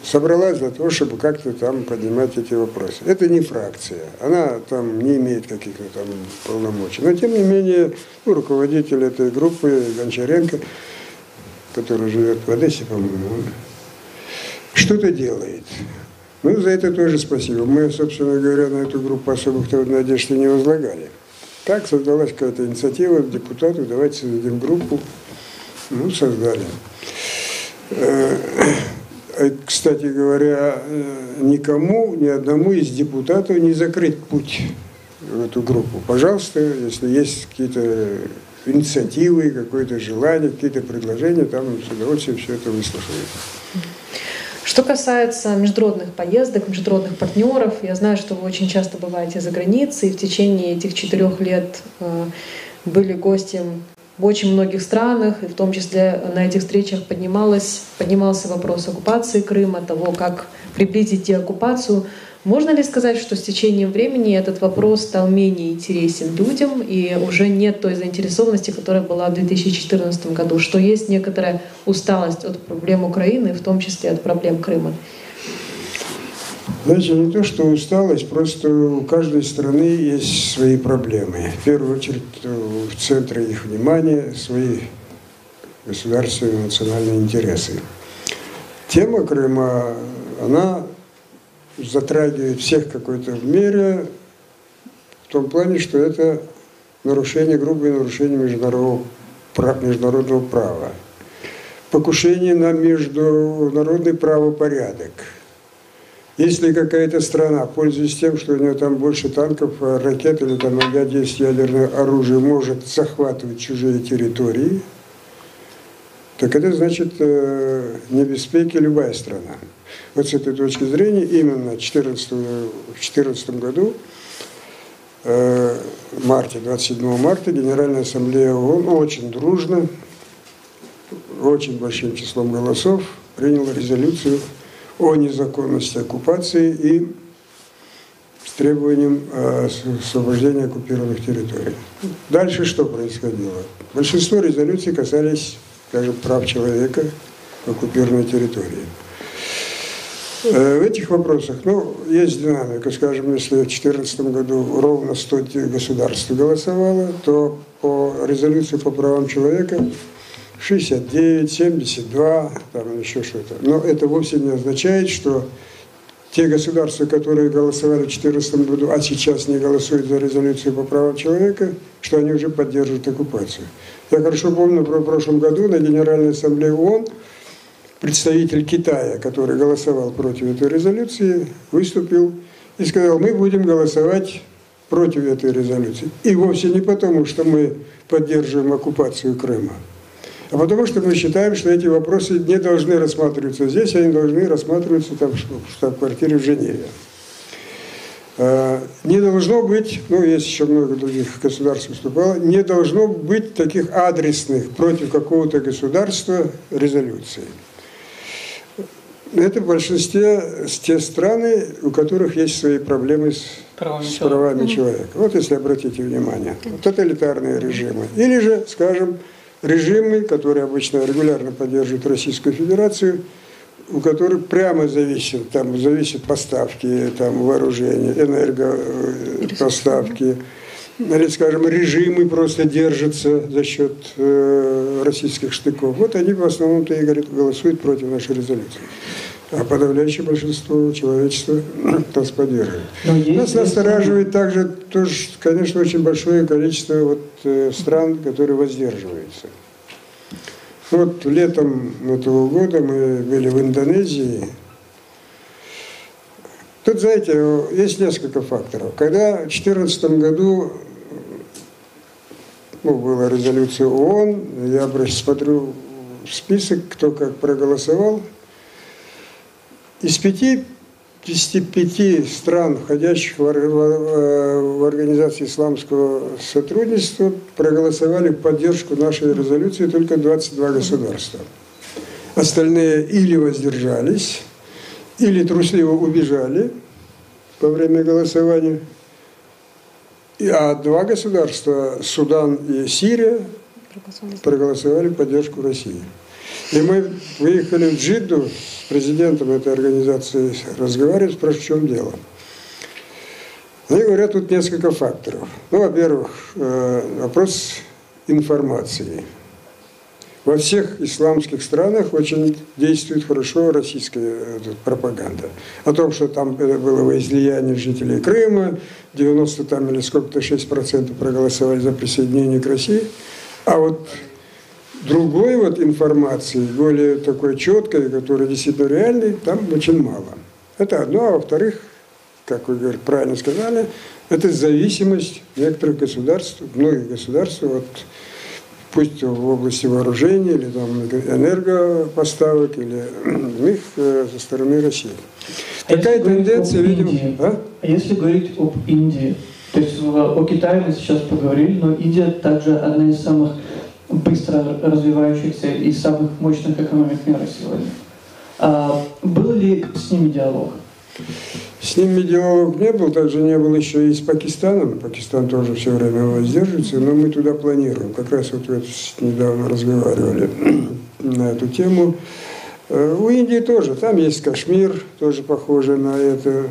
собралась для того, чтобы как-то там поднимать эти вопросы. Это не фракция, она там не имеет каких-то там полномочий. Но, тем не менее, руководитель этой группы, Гончаренко, который живет в Одессе, по-моему, он что-то делает. За это тоже спасибо. Мы, собственно говоря, на эту группу особых надежд не возлагали. Так создалась какая-то инициатива депутатов, давайте создадим группу. Создали. Кстати говоря, никому, ни одному из депутатов не закрыть путь в эту группу. Пожалуйста, если есть какие-то инициативы, какое-то желание, какие-то предложения, там с удовольствием все это выслушают. Что касается международных поездок, международных партнеров, я знаю, что вы очень часто бываете за границей, и в течение этих 4 лет были гостем в очень многих странах, и в том числе на этих встречах поднимался вопрос оккупации Крыма, того, как приблизить деоккупацию. Можно ли сказать, что с течением времени этот вопрос стал менее интересен людям, и уже нет той заинтересованности, которая была в 2014 году, что есть некоторая усталость от проблем Украины, в том числе от проблем Крыма? Знаете, не то, что усталость, просто у каждой страны есть свои проблемы. В первую очередь в центре их внимания свои государственные национальные интересы. Тема Крыма, она затрагивает всех в какой-то мере, в том плане, что это грубое нарушение международного права, покушение на международный правопорядок. Если какая-то страна, пользуясь тем, что у нее там больше танков, ракет или там есть ядерное оружие, может захватывать чужие территории, так это значит не в безопасности любая страна. Вот с этой точки зрения именно в 2014 году, в марте, 27 марта, Генеральная Ассамблея ООН очень дружно, очень большим числом голосов приняла резолюцию о незаконности оккупации и с требованием освобождения оккупированных территорий. Дальше что происходило? Большинство резолюций касались, скажем, прав человека в оккупированной территории. В этих вопросах, есть динамика, скажем, если в 2014 году ровно 100 государств голосовало, то по резолюции по правам человека 69, 72, там еще что-то. Но это вовсе не означает, что те государства, которые голосовали в 2014 году, а сейчас не голосуют за резолюцию по правам человека, что они уже поддерживают оккупацию. Я хорошо помню, в прошлом году на Генеральной Ассамблее ООН представитель Китая, который голосовал против этой резолюции, выступил и сказал: мы будем голосовать против этой резолюции. И вовсе не потому, что мы поддерживаем оккупацию Крыма, а потому что мы считаем, что эти вопросы не должны рассматриваться здесь, они должны рассматриваться там в штаб-квартире в Женеве. Не должно быть, есть еще много других государств выступало, не должно быть таких адресных против какого-то государства резолюций. Это в большинстве те страны, у которых есть свои проблемы с правами человека. Вот если обратите внимание, тоталитарные режимы. Или же, скажем, режимы, которые обычно регулярно поддерживают Российскую Федерацию, у которых прямо зависят поставки вооружения, энергопоставки. Или, скажем, режимы просто держатся за счет российских штыков. Вот они в основном-то и голосуют против нашей резолюции. А подавляющее большинство человечества нас поддерживает. Нас настораживает также тоже, конечно, очень большое количество стран, которые воздерживаются. Летом этого года мы были в Индонезии. Тут, знаете, есть несколько факторов. Когда в 2014 году была резолюция ООН, я смотрю в список, кто как проголосовал. Из 55 стран, входящих в Организацию исламского сотрудничества, проголосовали в поддержку нашей резолюции только 22 государства. Остальные или воздержались, или трусливо убежали во время голосования, А два государства, Судан и Сирия, проголосовали в поддержку России. И мы выехали в Джидду с президентом этой организации разговаривать, спрашивать, в чем дело. Они говорят, тут несколько факторов. Ну, во-первых, вопрос информации. Во всех исламских странах очень действует хорошо российская пропаганда. О том, что там было возлияние жителей Крыма, 90 там или сколько-то 6% проголосовали за присоединение к России. А вот другой вот информации, более такой четкой, которая действительно реальной, там очень мало. Это одно. А во-вторых, как вы правильно сказали, это зависимость некоторых государств, многих государств от, пусть в области вооружения, или там энергопоставок, или их со стороны России. Такая тенденция, видимо... А если говорить об Индии, то есть о Китае мы сейчас поговорили, но Индия также одна из самых быстро развивающихся и самых мощных экономик мира сегодня. Был ли с ними диалог? С ними диалог не был, также не было еще и с Пакистаном. Пакистан тоже все время воздерживается, но мы туда планируем. Как раз вот недавно разговаривали на эту тему. У Индии тоже, там есть Кашмир, тоже похоже на это.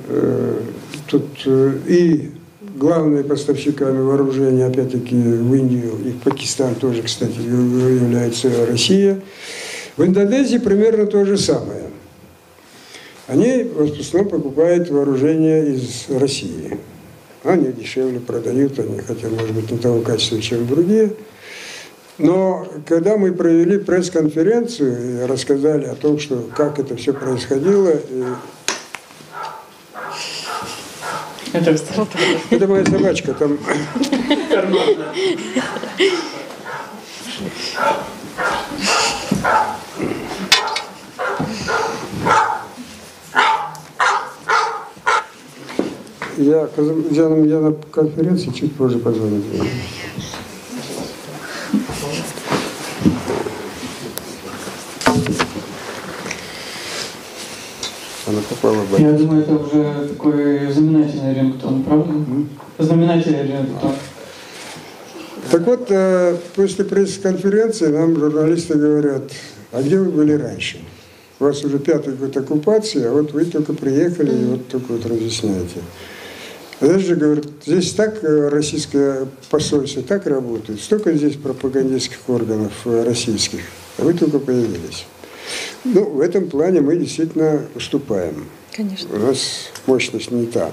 Тут и главными поставщиками вооружения, опять-таки, в Индию и в Пакистан тоже, кстати, является Россия. В Индонезии примерно то же самое. Они в основном покупают вооружение из России. Они дешевле продают, они хотя, может быть, не того качества, чем другие. Но когда мы провели пресс-конференцию и рассказали о том, что, как это все происходило, это моя собачка, там... Я на конференции чуть позже позвоню. Она попала в больницу. Я думаю, это уже такой знаменательный рингтон, правда? Знаменательный рингтон. Так вот, после пресс-конференции нам журналисты говорят, а где вы были раньше? У вас уже 5-й год оккупации, а вот вы только приехали и вот только вот разъясняете. Даже говорят, здесь так российское посольство так работает, столько здесь пропагандистских органов российских, а вы только появились. Ну, в этом плане мы действительно уступаем. Конечно. У нас мощность не та.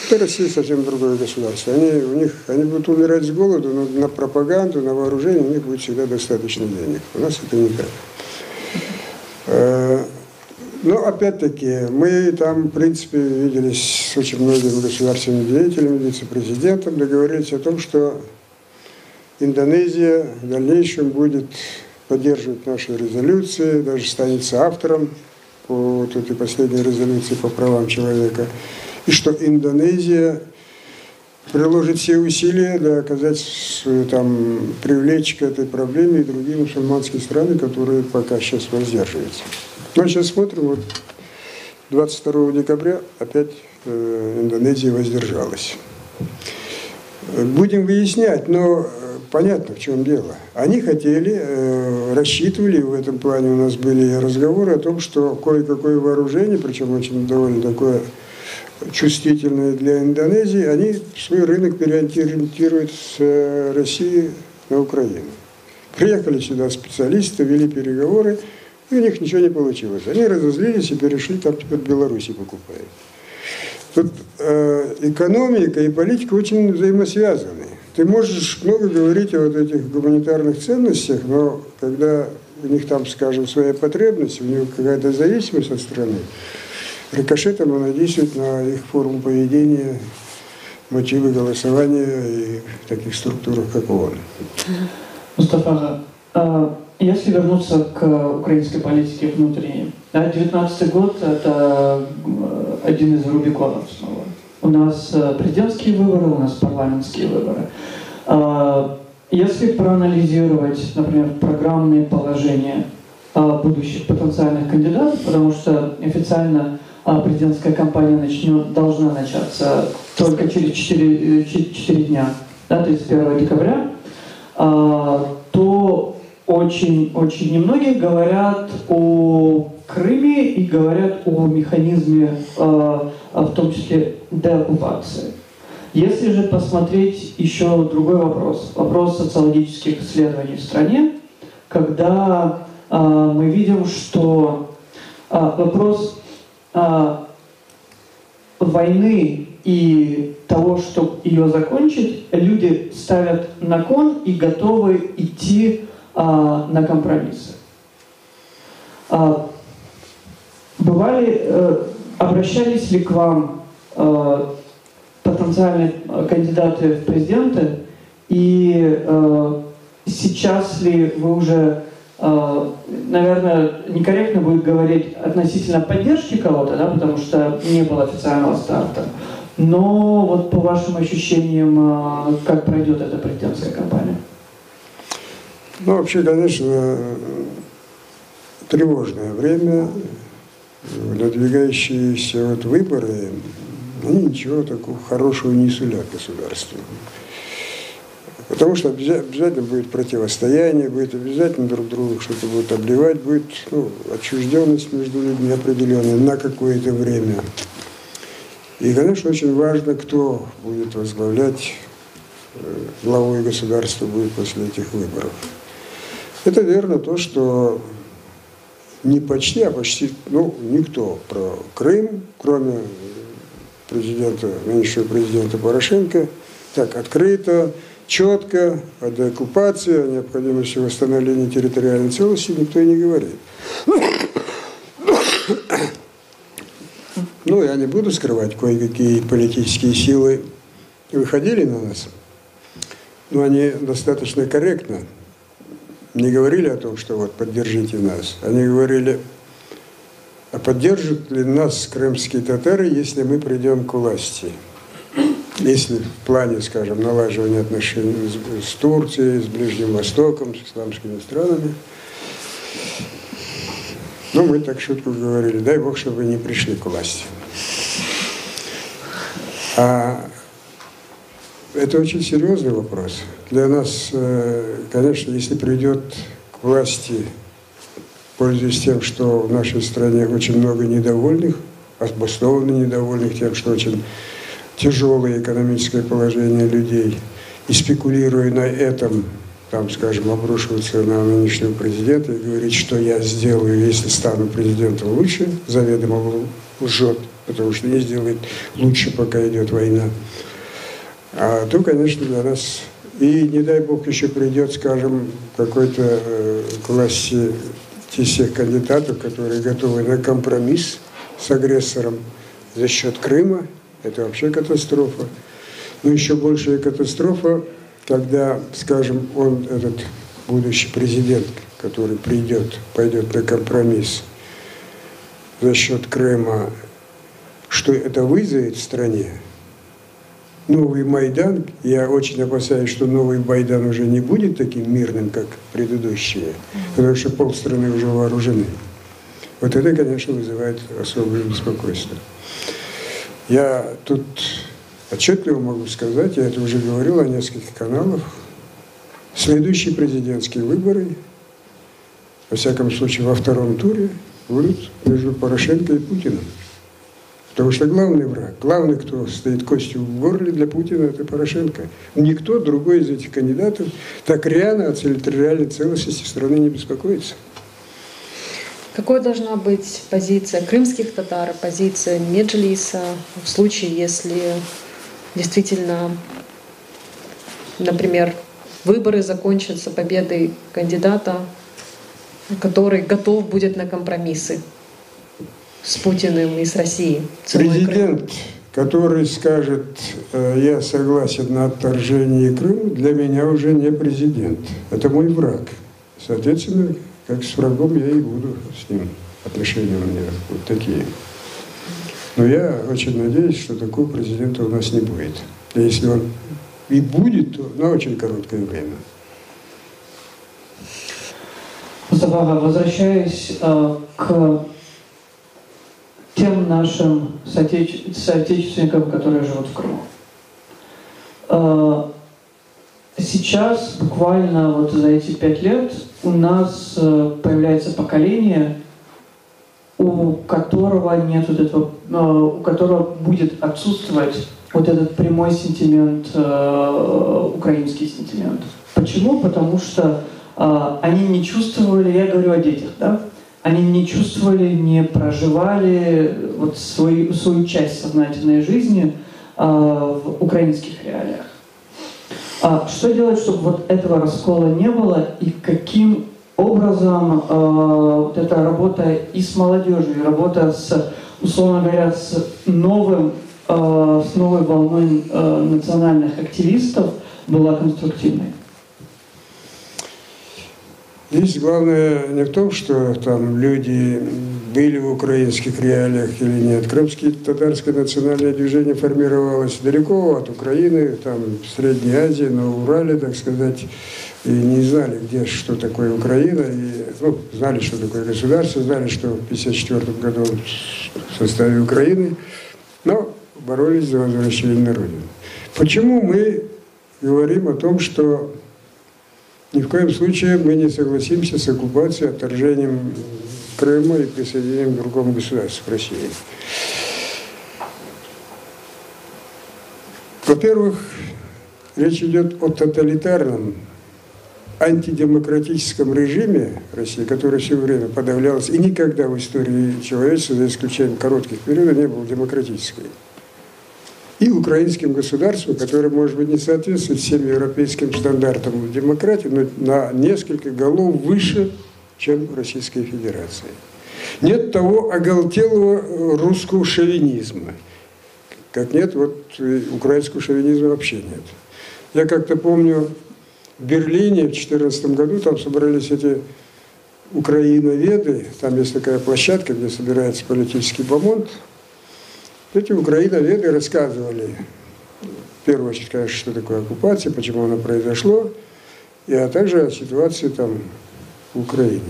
Это Россия совсем другое государство. Они будут умирать с голоду, но на пропаганду, на вооружение у них будет всегда достаточно денег. У нас это не так. Но опять-таки мы там, в принципе, виделись с очень многими государственными деятелями, вице-президентом, договорились о том, что Индонезия в дальнейшем будет поддерживать наши резолюции, даже станет соавтором по вот этой последней резолюции по правам человека, и что Индонезия приложит все усилия для привлечь к этой проблеме и другие мусульманские страны, которые пока сейчас воздерживаются. Но сейчас смотрим, вот 22 декабря опять Индонезия воздержалась. Будем выяснять, но понятно, в чем дело. Они хотели, рассчитывали, в этом плане у нас были разговоры о том, что кое-какое вооружение, причем очень довольно такое чувствительное для Индонезии, они свой рынок переориентируют с России на Украину. Приехали сюда специалисты, вели переговоры, и у них ничего не получилось. Они разозлились и перешли, там теперь в Беларуси покупают. Тут экономика и политика очень взаимосвязаны. Ты можешь много говорить о вот этих гуманитарных ценностях, но когда у них там, скажем, своя потребность, у них какая-то зависимость от страны, рикошетом она действует на их форму поведения, мотивы голосования и в таких структурах, как ООН. Мустафа, если вернуться к украинской политике внутренней, 2019 год – это один из рубиконов снова. У нас президентские выборы, у нас парламентские выборы. Если проанализировать, например, программные положения будущих потенциальных кандидатов, потому что официально президентская кампания должна начаться только через 4 дня, да, 31 декабря, то очень немногие говорят о Крыме и говорят о механизме, в том числе, деоккупации. Если же посмотреть еще другой вопрос социологических исследований в стране, когда мы видим, что вопрос войны и того, чтобы ее закончить, люди ставят на кон и готовы идти на компромиссы. Обращались ли к вам потенциальные кандидаты в президенты, и сейчас ли вы уже, наверное, некорректно будет говорить относительно поддержки кого-то, да, потому что не было официального старта, но вот по вашим ощущениям, как пройдет эта президентская кампания? Ну, вообще, конечно, тревожное время, надвигающиеся выборы, они ничего такого хорошего не сулят государству. Потому что обязательно будет противостояние, будет обязательно друг друга что-то будут обливать, будет отчужденность между людьми определенная на какое-то время. И, конечно, очень важно, кто будет возглавлять, главой государства будет после этих выборов. Это верно то, что не почти, а почти, никто про Крым, кроме нынешнего президента Порошенко, так открыто, четко о деоккупации, о необходимости восстановления территориальной целостности никто и не говорит. Я не буду скрывать, кое-какие политические силы выходили на нас, но они достаточно корректно не говорили о том, что поддержите нас. Они говорили, а поддержат ли нас крымские татары, если мы придем к власти? Если в плане, скажем, налаживания отношений с Турцией, с Ближним Востоком, с исламскими странами. Мы так шутку говорили, дай Бог, чтобы вы не пришли к власти. Это очень серьезный вопрос. Для нас, конечно, если придет к власти, пользуясь тем, что в нашей стране очень много недовольных, обоснованно недовольных тем, что очень тяжелое экономическое положение людей, и спекулируя на этом, обрушиваться на нынешнего президента и говорить, что я сделаю, если стану президентом лучше, заведомо лжет, потому что не сделает лучше, пока идет война. То, конечно, для нас, и не дай Бог еще придет, какой-то к власти тех кандидатов, которые готовы на компромисс с агрессором за счет Крыма, это вообще катастрофа. Но еще большая катастрофа, когда, он, этот будущий президент, который пойдет на компромисс за счет Крыма, что это вызовет в стране. Новый Майдан, я очень опасаюсь, что новый Майдан уже не будет таким мирным, как предыдущие, потому что полстраны уже вооружены. Это, конечно, вызывает особое беспокойство. Я тут отчетливо могу сказать, я это уже говорил о нескольких каналах, следующие президентские выборы, во всяком случае во втором туре, будут между Порошенко и Путиным. Потому что главный враг, главный, кто стоит костью в горле для Путина, это Порошенко. Никто другой из этих кандидатов так реально о территориальной целостности страны не беспокоится. Какой должна быть позиция крымских татар, позиция Меджлиса в случае, если действительно, например, выборы закончатся победой кандидата, который готов будет на компромиссы с Путиным и с Россией? Президент, который скажет, я согласен на отторжение Крыма, для меня уже не президент. Это мой враг. Соответственно, как с врагом я и буду с ним. Отношения у меня вот такие. Но я очень надеюсь, что такого президента у нас не будет. И если он и будет, то на очень короткое время. Возвращаясь к тем нашим соотечественникам, которые живут в Крыму. Сейчас, буквально вот за эти 5 лет, у нас появляется поколение, у которого нет вот этого, у которого будет отсутствовать вот этот прямой сентимент, украинский сентимент. Почему? Потому что они не чувствовали, я говорю о детях, да? Они не чувствовали, не проживали вот свою часть сознательной жизни в украинских реалиях. Что делать, чтобы вот этого раскола не было, и каким образом вот эта работа и с молодежью, и работа с, условно говоря, с новой волной национальных активистов была конструктивной? Здесь главное не в том, что там люди были в украинских реалиях или нет. Крымское татарское национальное движение формировалось далеко от Украины, там в Средней Азии, на Урале, так сказать, и не знали, где, что такое Украина, и, знали, что такое государство, знали, что в 1954 году в составе Украины, но боролись за возвращение на родину. Почему мы говорим о том, что ни в коем случае мы не согласимся с оккупацией, отторжением Крыма и присоединением к другому государству, к России? Во-первых, речь идет о тоталитарном, антидемократическом режиме России, который все время подавлялся и никогда в истории человечества, за исключением коротких периодов, не был демократической. И украинским государством, которое, может быть, не соответствует всем европейским стандартам демократии, но на несколько голов выше, чем Российская Федерация. Нет того оголтелого русского шовинизма. Как нет, вот украинского шовинизма вообще нет. Я как-то помню, в Берлине в 2014 году там собрались эти украиноведы, там есть такая площадка, где собирается политический бомонд. Эти украиноведы рассказывали, в первую очередь, конечно, что такое оккупация, почему она произошла, а также о ситуации там в Украине.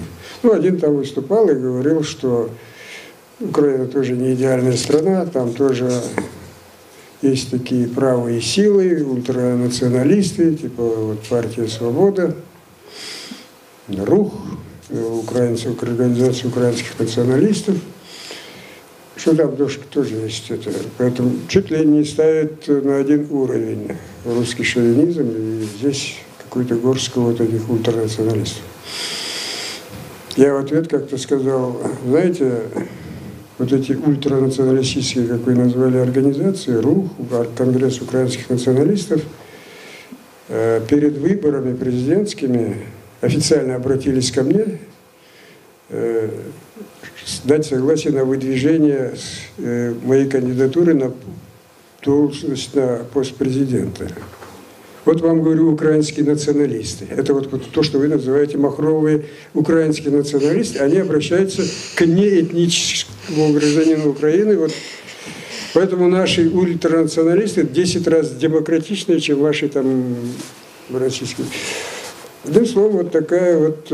Один там выступал и говорил, что Украина тоже не идеальная страна, там тоже есть такие правые силы, ультранационалисты, типа вот партия «Свобода», РУХ, Организация украинских националистов, что там тоже есть это. Поэтому чуть ли не ставят на один уровень русский шовинизм, и здесь какую-то горстку вот этих ультранационалистов. Я в ответ как-то сказал, знаете, вот эти ультранационалистические, как вы назвали, организации, РУХ, Конгресс украинских националистов, перед выборами президентскими официально обратились ко мне, дать согласие на выдвижение моей кандидатуры на должность, на пост президента. Вот вам говорю, украинские националисты. Это вот то, что вы называете махровые украинские националисты. Они обращаются к неэтническому гражданину Украины. Вот поэтому наши ультранационалисты 10 раз демократичнее, чем ваши там российские. Одним словом, вот такая вот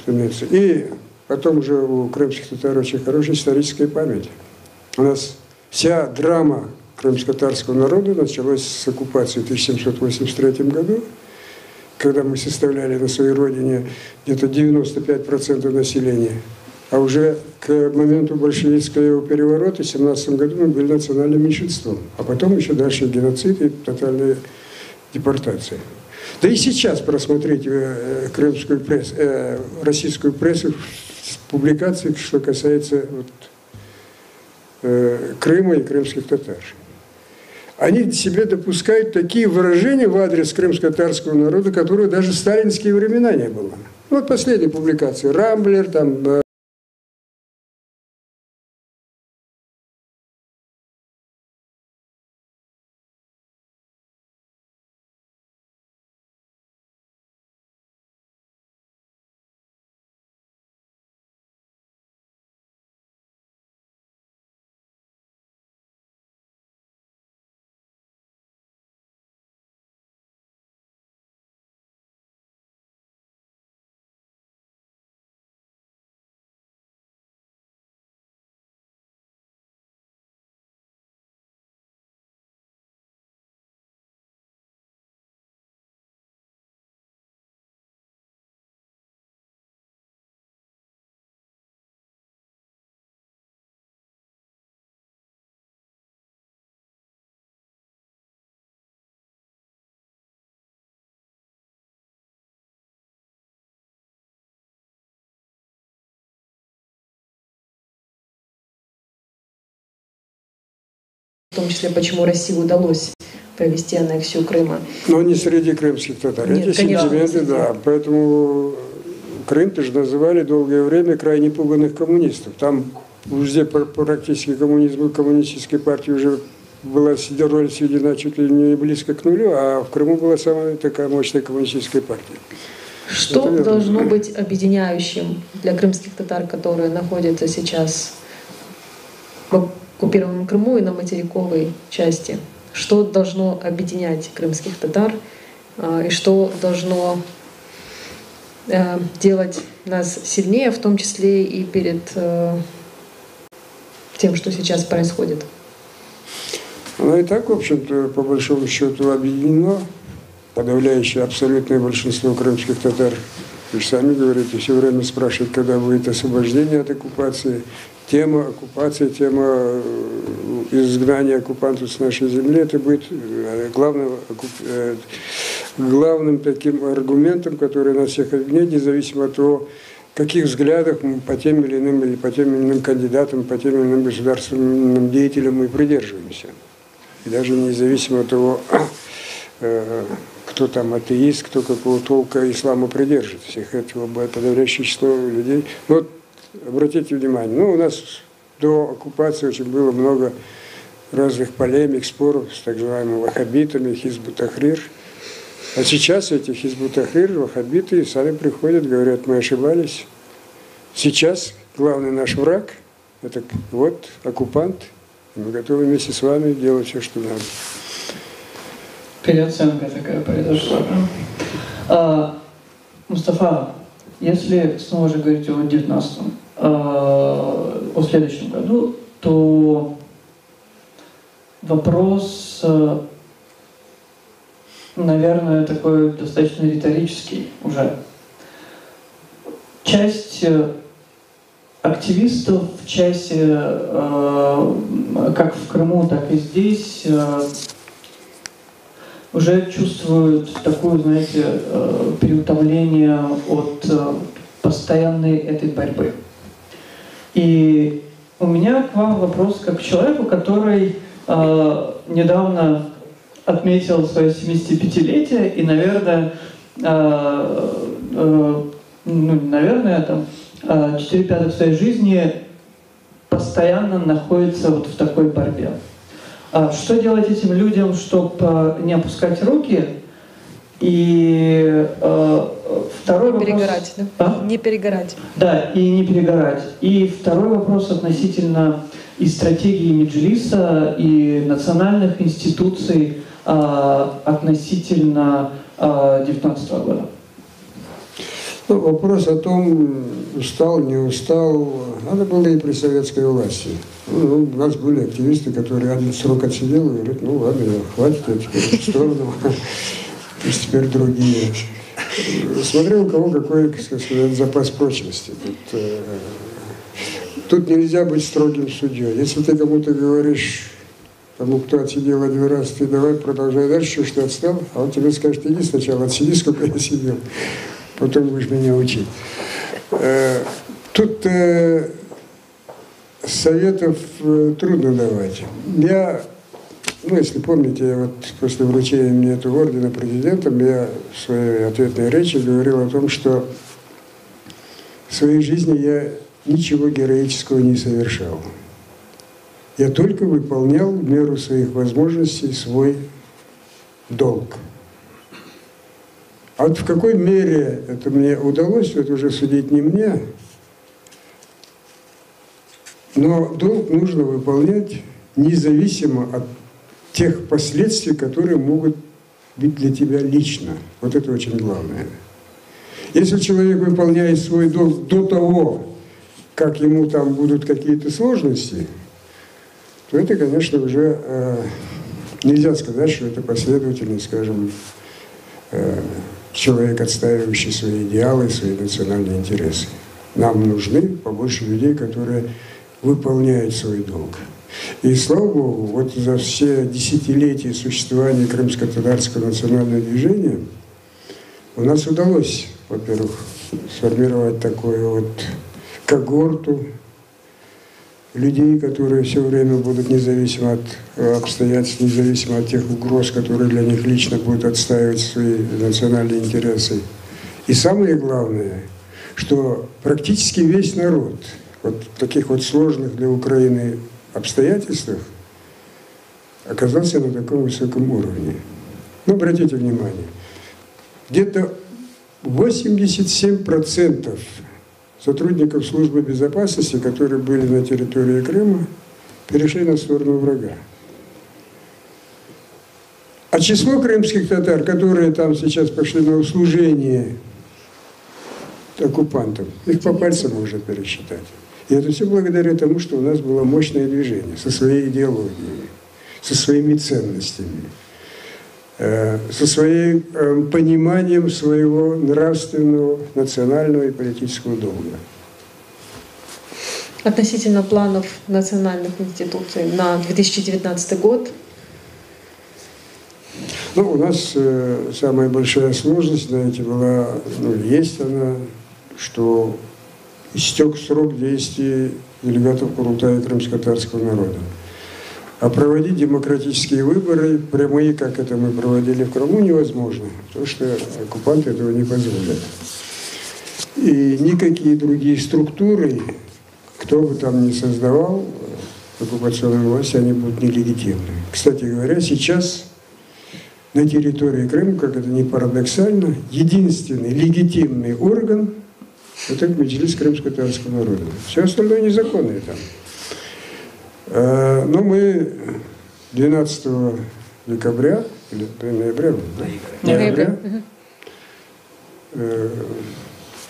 тенденция. И потом же у крымских татар очень хорошая историческая память. У нас вся драма крымско-татарского народа началась с оккупации в 1783 году, когда мы составляли на своей родине где-то 95% населения. А уже к моменту большевистского переворота в 17 году мы были национальным меньшинством. А потом еще дальше геноцид и тотальная депортация. Да и сейчас просмотрите крымскую прессу, российскую прессу в публикациях, что касается Крыма и крымских татар. Они себе допускают такие выражения в адрес крымско-татарского народа, которые даже в сталинские времена не было. Вот последняя публикация. Рамблер, там в том числе, почему России удалось провести аннексию Крыма. Но не среди крымских татар. Нет, эти конечно, сентименты, да. Поэтому Крым тоже называли долгое время крайне пуганных коммунистов. Там везде практически коммунизм, коммунистической партии уже была роль сведена чуть ли не близко к нулю, а в Крыму была самая такая мощная коммунистическая партия. Что должно быть объединяющим для крымских татар, которые находятся сейчас в оккупированном Крыму и на материковой части? Что должно объединять крымских татар и что должно делать нас сильнее, в том числе и перед тем, что сейчас происходит? Оно и так, в общем-то, по большому счету объединено. Подавляющее абсолютное большинство крымских татар, вы же сами говорите, все время спрашивают, когда будет освобождение от оккупации. Тема оккупации, тема изгнания оккупантов с нашей земли, это будет главным таким аргументом, который нас всех объединяет, независимо от того, каких взглядах мы по тем или иным кандидатам, по тем или иным государственным деятелям мы придерживаемся. И даже независимо от того, кто там атеист, кто какого толка ислама придержит. Всех этого подавляющее число людей. Вот обратите внимание, у нас до оккупации очень было много разных полемик, споров с так называемыми ваххабитами, хизбут-тахрир. А сейчас эти хизбут-тахрир, ваххабиты сами приходят, говорят, мы ошибались. Сейчас главный наш враг – это вот оккупант, и мы готовы вместе с вами делать все, что надо. Переоценка такая произошла. Мустафа, если снова же говорить о 19-м, о следующем году, то вопрос, наверное, такой достаточно риторический уже. Часть активистов, часть как в Крыму, так и здесь уже чувствуют такое, знаете, переутомление от постоянной этой борьбы. И у меня к вам вопрос как к человеку, который недавно отметил свое 75-летие и, наверное, там 4/5 своей жизни постоянно находится вот в такой борьбе. Что делать этим людям, чтобы не опускать руки? И второй вопрос... Перегорать, да? Не перегорать. Да, и не перегорать. И второй вопрос относительно и стратегии Меджлиса, и национальных институций относительно 2019 года. Вопрос о том, устал, не устал, надо было и при советской власти. У нас были активисты, которые один срок отсидел и говорят, ладно, хватит, я теперь в сторону, пусть теперь другие. Смотря у кого какой, так сказать, запас прочности. Тут нельзя быть строгим судьей. Если ты кому-то говоришь, тому, кто отсидел один раз, ты давай продолжай дальше, что ты отстал, а он тебе скажет, иди сначала отсиди, сколько я сидел, потом будешь меня учить. Тут советов трудно давать. Я, если помните, я вот после вручения мне этого ордена президентом, я в своей ответной речи говорил о том, что в своей жизни я ничего героического не совершал. Я только выполнял в меру своих возможностей свой долг. А вот в какой мере это мне удалось, это уже судить не мне. Но долг нужно выполнять независимо от тех последствий, которые могут быть для тебя лично. Вот это очень главное. Если человек выполняет свой долг до того, как ему там будут какие-то сложности, то это, конечно, уже нельзя сказать, что это последовательный, скажем, человек, отстаивающий свои идеалы, свои национальные интересы. Нам нужны побольше людей, которые выполняют свой долг. И, слава Богу, вот за все десятилетия существования крымско-татарского национального движения у нас удалось, во-первых, сформировать такую вот когорту людей, которые все время будут независимо от обстоятельств, независимо от тех угроз, которые для них лично будут отстаивать свои национальные интересы. И самое главное, что практически весь народ вот в таких вот сложных для Украины обстоятельствах оказался на таком высоком уровне. Ну, обратите внимание, где-то 87% сотрудников службы безопасности, которые были на территории Крыма, перешли на сторону врага. А число крымских татар, которые там сейчас пошли на услужение оккупантам, их по пальцам можно пересчитать. И это все благодаря тому, что у нас было мощное движение со своей идеологией, со своими ценностями, со своим пониманием своего нравственного, национального и политического долга. Относительно планов национальных институций на 2019 год. Ну, у нас самая большая сложность, знаете, была, ну, есть она, что истек срок действия делегатов Курултая крымско-татарского народа. А проводить демократические выборы, прямые, как это мы проводили в Крыму, невозможно, потому что оккупанты этого не позволят. И никакие другие структуры, кто бы там ни создавал оккупационную власть, они будут нелегитимны. Кстати говоря, сейчас на территории Крыма, как это ни парадоксально, единственный легитимный орган – это Меджлис крымско-татарского народа. Все остальное незаконное там. Но мы 12 декабря, или ноября,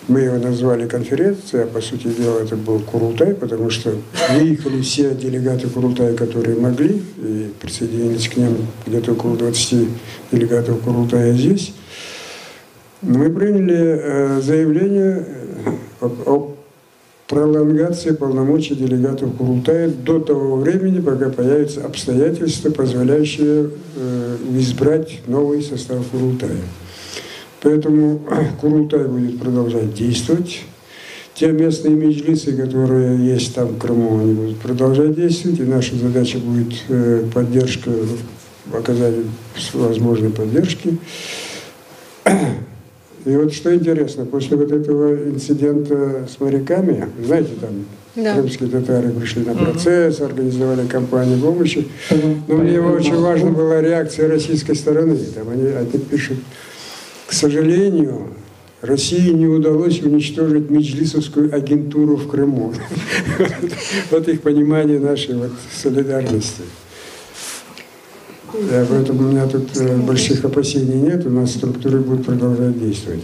мы его назвали конференцией, а по сути дела это был Курултай, потому что выехали все делегаты Курултая, которые могли, и присоединились к ним где-то около 20 делегатов Курултая здесь. Мы приняли заявление о пролонгации полномочий делегатов Курултая до того времени, пока появятся обстоятельства, позволяющие избрать новый состав Курултая. Поэтому Курултай будет продолжать действовать. Те местные меджлисы, которые есть там в Крыму, они будут продолжать действовать. И наша задача будет поддержка, оказание возможной поддержки. И вот что интересно, после вот этого инцидента с моряками, знаете, там крымские татары пришли на процесс, организовали кампанию помощи. Но мне очень важна была реакция российской стороны. Там они пишут: к сожалению, России не удалось уничтожить меджлисовскую агентуру в Крыму. Вот их понимание нашей солидарности. Поэтому у меня тут больших опасений нет, у нас структуры будут продолжать действовать.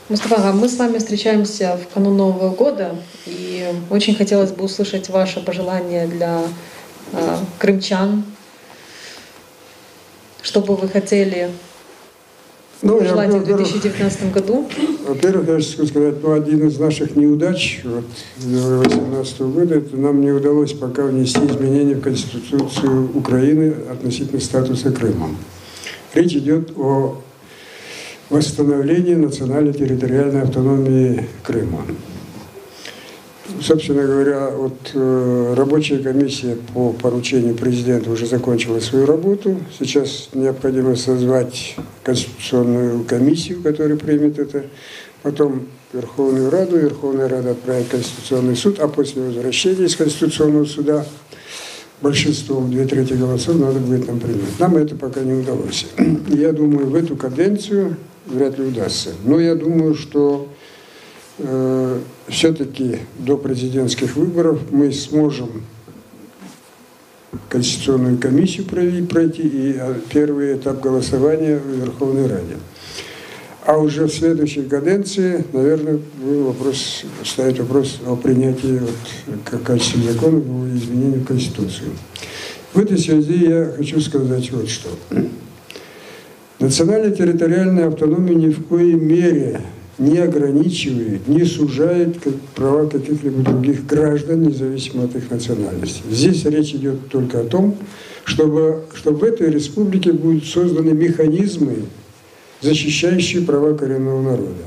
Мустафа, мы с вами встречаемся в канун Нового года, и очень хотелось бы услышать ваше пожелание для крымчан, что бы вы хотели пожелать в 2019 году. Во-первых, я хочу сказать, один из наших неудач 2018 года, это нам не удалось пока внести изменения в Конституцию Украины относительно статуса Крыма. Речь идет о восстановлении национально-территориальной автономии Крыма. Собственно говоря, рабочая комиссия по поручению президента уже закончила свою работу. Сейчас необходимо созвать Конституционную комиссию, которая примет это. Потом Верховную Раду. Верховная Рада отправит в Конституционный суд, а после возвращения из Конституционного суда большинством 2/3 голосов надо будет нам принять. Нам это пока не удалось. Я думаю, в эту каденцию вряд ли удастся. Но я думаю, что все-таки до президентских выборов мы сможем Конституционную комиссию пройти и первый этап голосования в Верховной Раде. А уже в следующей каденции, наверное, ставить вопрос о принятии в качестве закона о изменении в Конституцию. В этой связи я хочу сказать вот что. Национально-территориальная автономия ни в коей мере не ограничивает, не сужает права каких-либо других граждан, независимо от их национальности. Здесь речь идет только о том, чтобы в этой республике будут созданы механизмы, защищающие права коренного народа.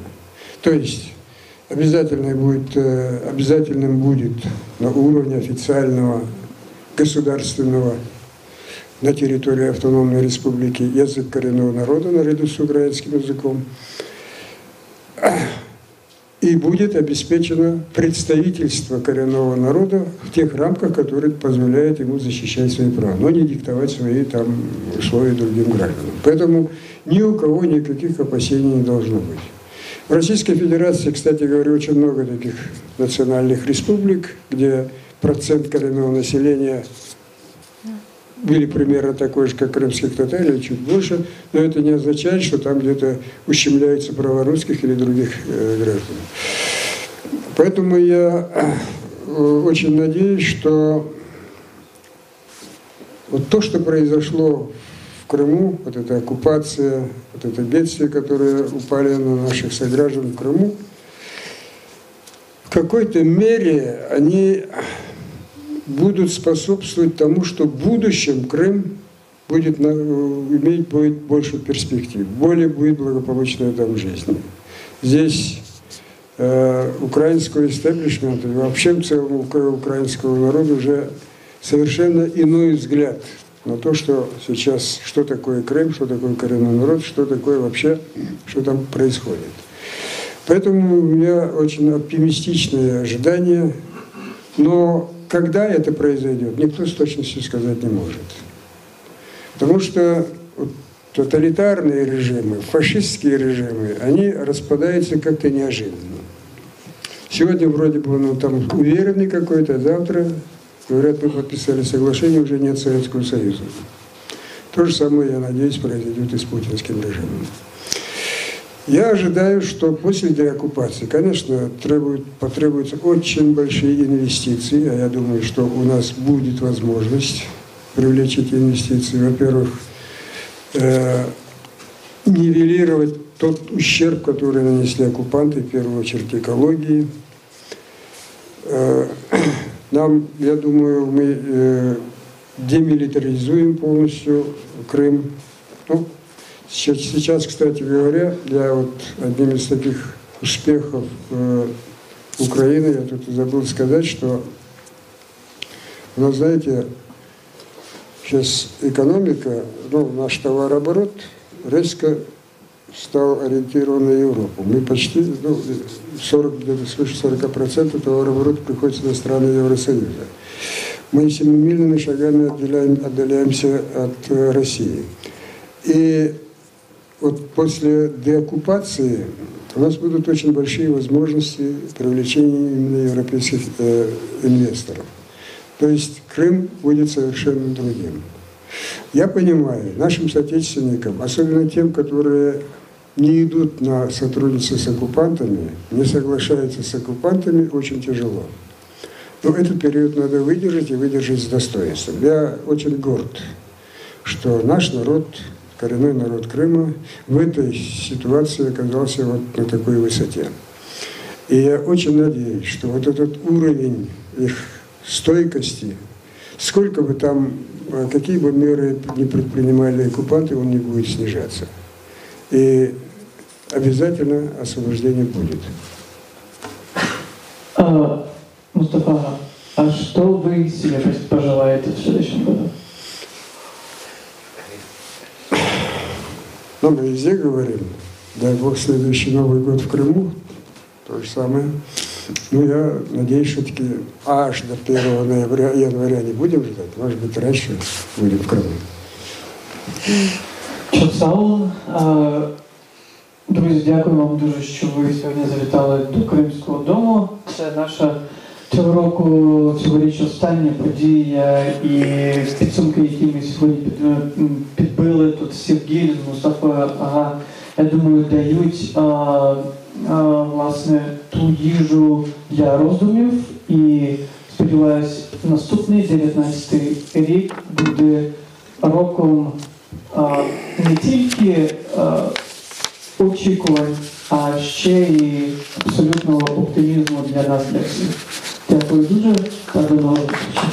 То есть обязательным будет на уровне официального, государственного на территории автономной республики язык коренного народа наряду с украинским языком. И будет обеспечено представительство коренного народа в тех рамках, которые позволяют ему защищать свои права, но не диктовать свои там условия другим гражданам. Поэтому ни у кого никаких опасений не должно быть. В Российской Федерации, кстати говоря, очень много таких национальных республик, где процент коренного населения были примерно такой же, как крымских татар, или чуть больше, но это не означает, что там где-то ущемляются права русских или других граждан. Поэтому я очень надеюсь, что вот то, что произошло в Крыму, вот эта оккупация, вот это бедствие, которое упали на наших сограждан в Крыму, в какой-то мере они будут способствовать тому, что в будущем Крым будет иметь больше перспектив, более будет благополучная там жизнь. Здесь украинского истеблишмента, вообще в целом украинского народа уже совершенно иной взгляд на то, что сейчас, что такое Крым, что такое коренной народ, что такое вообще, что там происходит. Поэтому у меня очень оптимистичные ожидания, но когда это произойдет, никто с точностью сказать не может. Потому что тоталитарные режимы, фашистские режимы, они распадаются как-то неожиданно. Сегодня вроде бы там уверенный какой-то, а завтра, говорят, мы подписали соглашение, уже нет Советского Союза. То же самое, я надеюсь, произойдет и с путинским режимом. Я ожидаю, что после деоккупации, конечно, потребуются очень большие инвестиции, а я думаю, что у нас будет возможность привлечь эти инвестиции. Во-первых, нивелировать тот ущерб, который нанесли оккупанты, в первую очередь экологии. Нам, я думаю, мы демилитаризуем полностью Крым. Ну, сейчас, кстати говоря, одним из таких успехов Украины, я тут забыл сказать, что у нас, знаете, сейчас экономика, наш товарооборот резко стал ориентирован на Европу. Мы почти, где-то свыше 40% товарооборота приходится на страны Евросоюза. Мы семимильными шагами отдаляемся от России. И вот после деоккупации у нас будут очень большие возможности привлечения именно европейских инвесторов. То есть Крым будет совершенно другим. Я понимаю, нашим соотечественникам, особенно тем, которые не идут на сотрудничество с оккупантами, не соглашаются с оккупантами, очень тяжело. Но этот период надо выдержать и выдержать с достоинством. Я очень горд, что наш народ, коренной народ Крыма, в этой ситуации оказался вот на такой высоте. И я очень надеюсь, что вот этот уровень их стойкости, сколько бы там, какие бы меры не предпринимали оккупанты, он не будет снижаться. И обязательно освобождение будет. Мустафа, а что вы себе пожелаете в следующем году? Мы везде говорим, дай Бог, следующий Новый год в Крыму, то же самое. Я надеюсь, что таки аж до 1 января не будем ждать, может быть, раньше будем в Крыму. Чоцал, друзі, дякую вам дуже, що ви сьогодні завітали до Кримського дому. Це наша цьогоріч остання подія і підсумки, які ми сьогодні підбили тут Сергій, Мустафа, я думаю, дають власне ту їжу для роздумів. І сподіваюсь, наступний 19-й рік буде роком не тільки очікувань, а ще і абсолютного оптимізму для нас, для всіх. Дякую дуже та до нових зустрічей.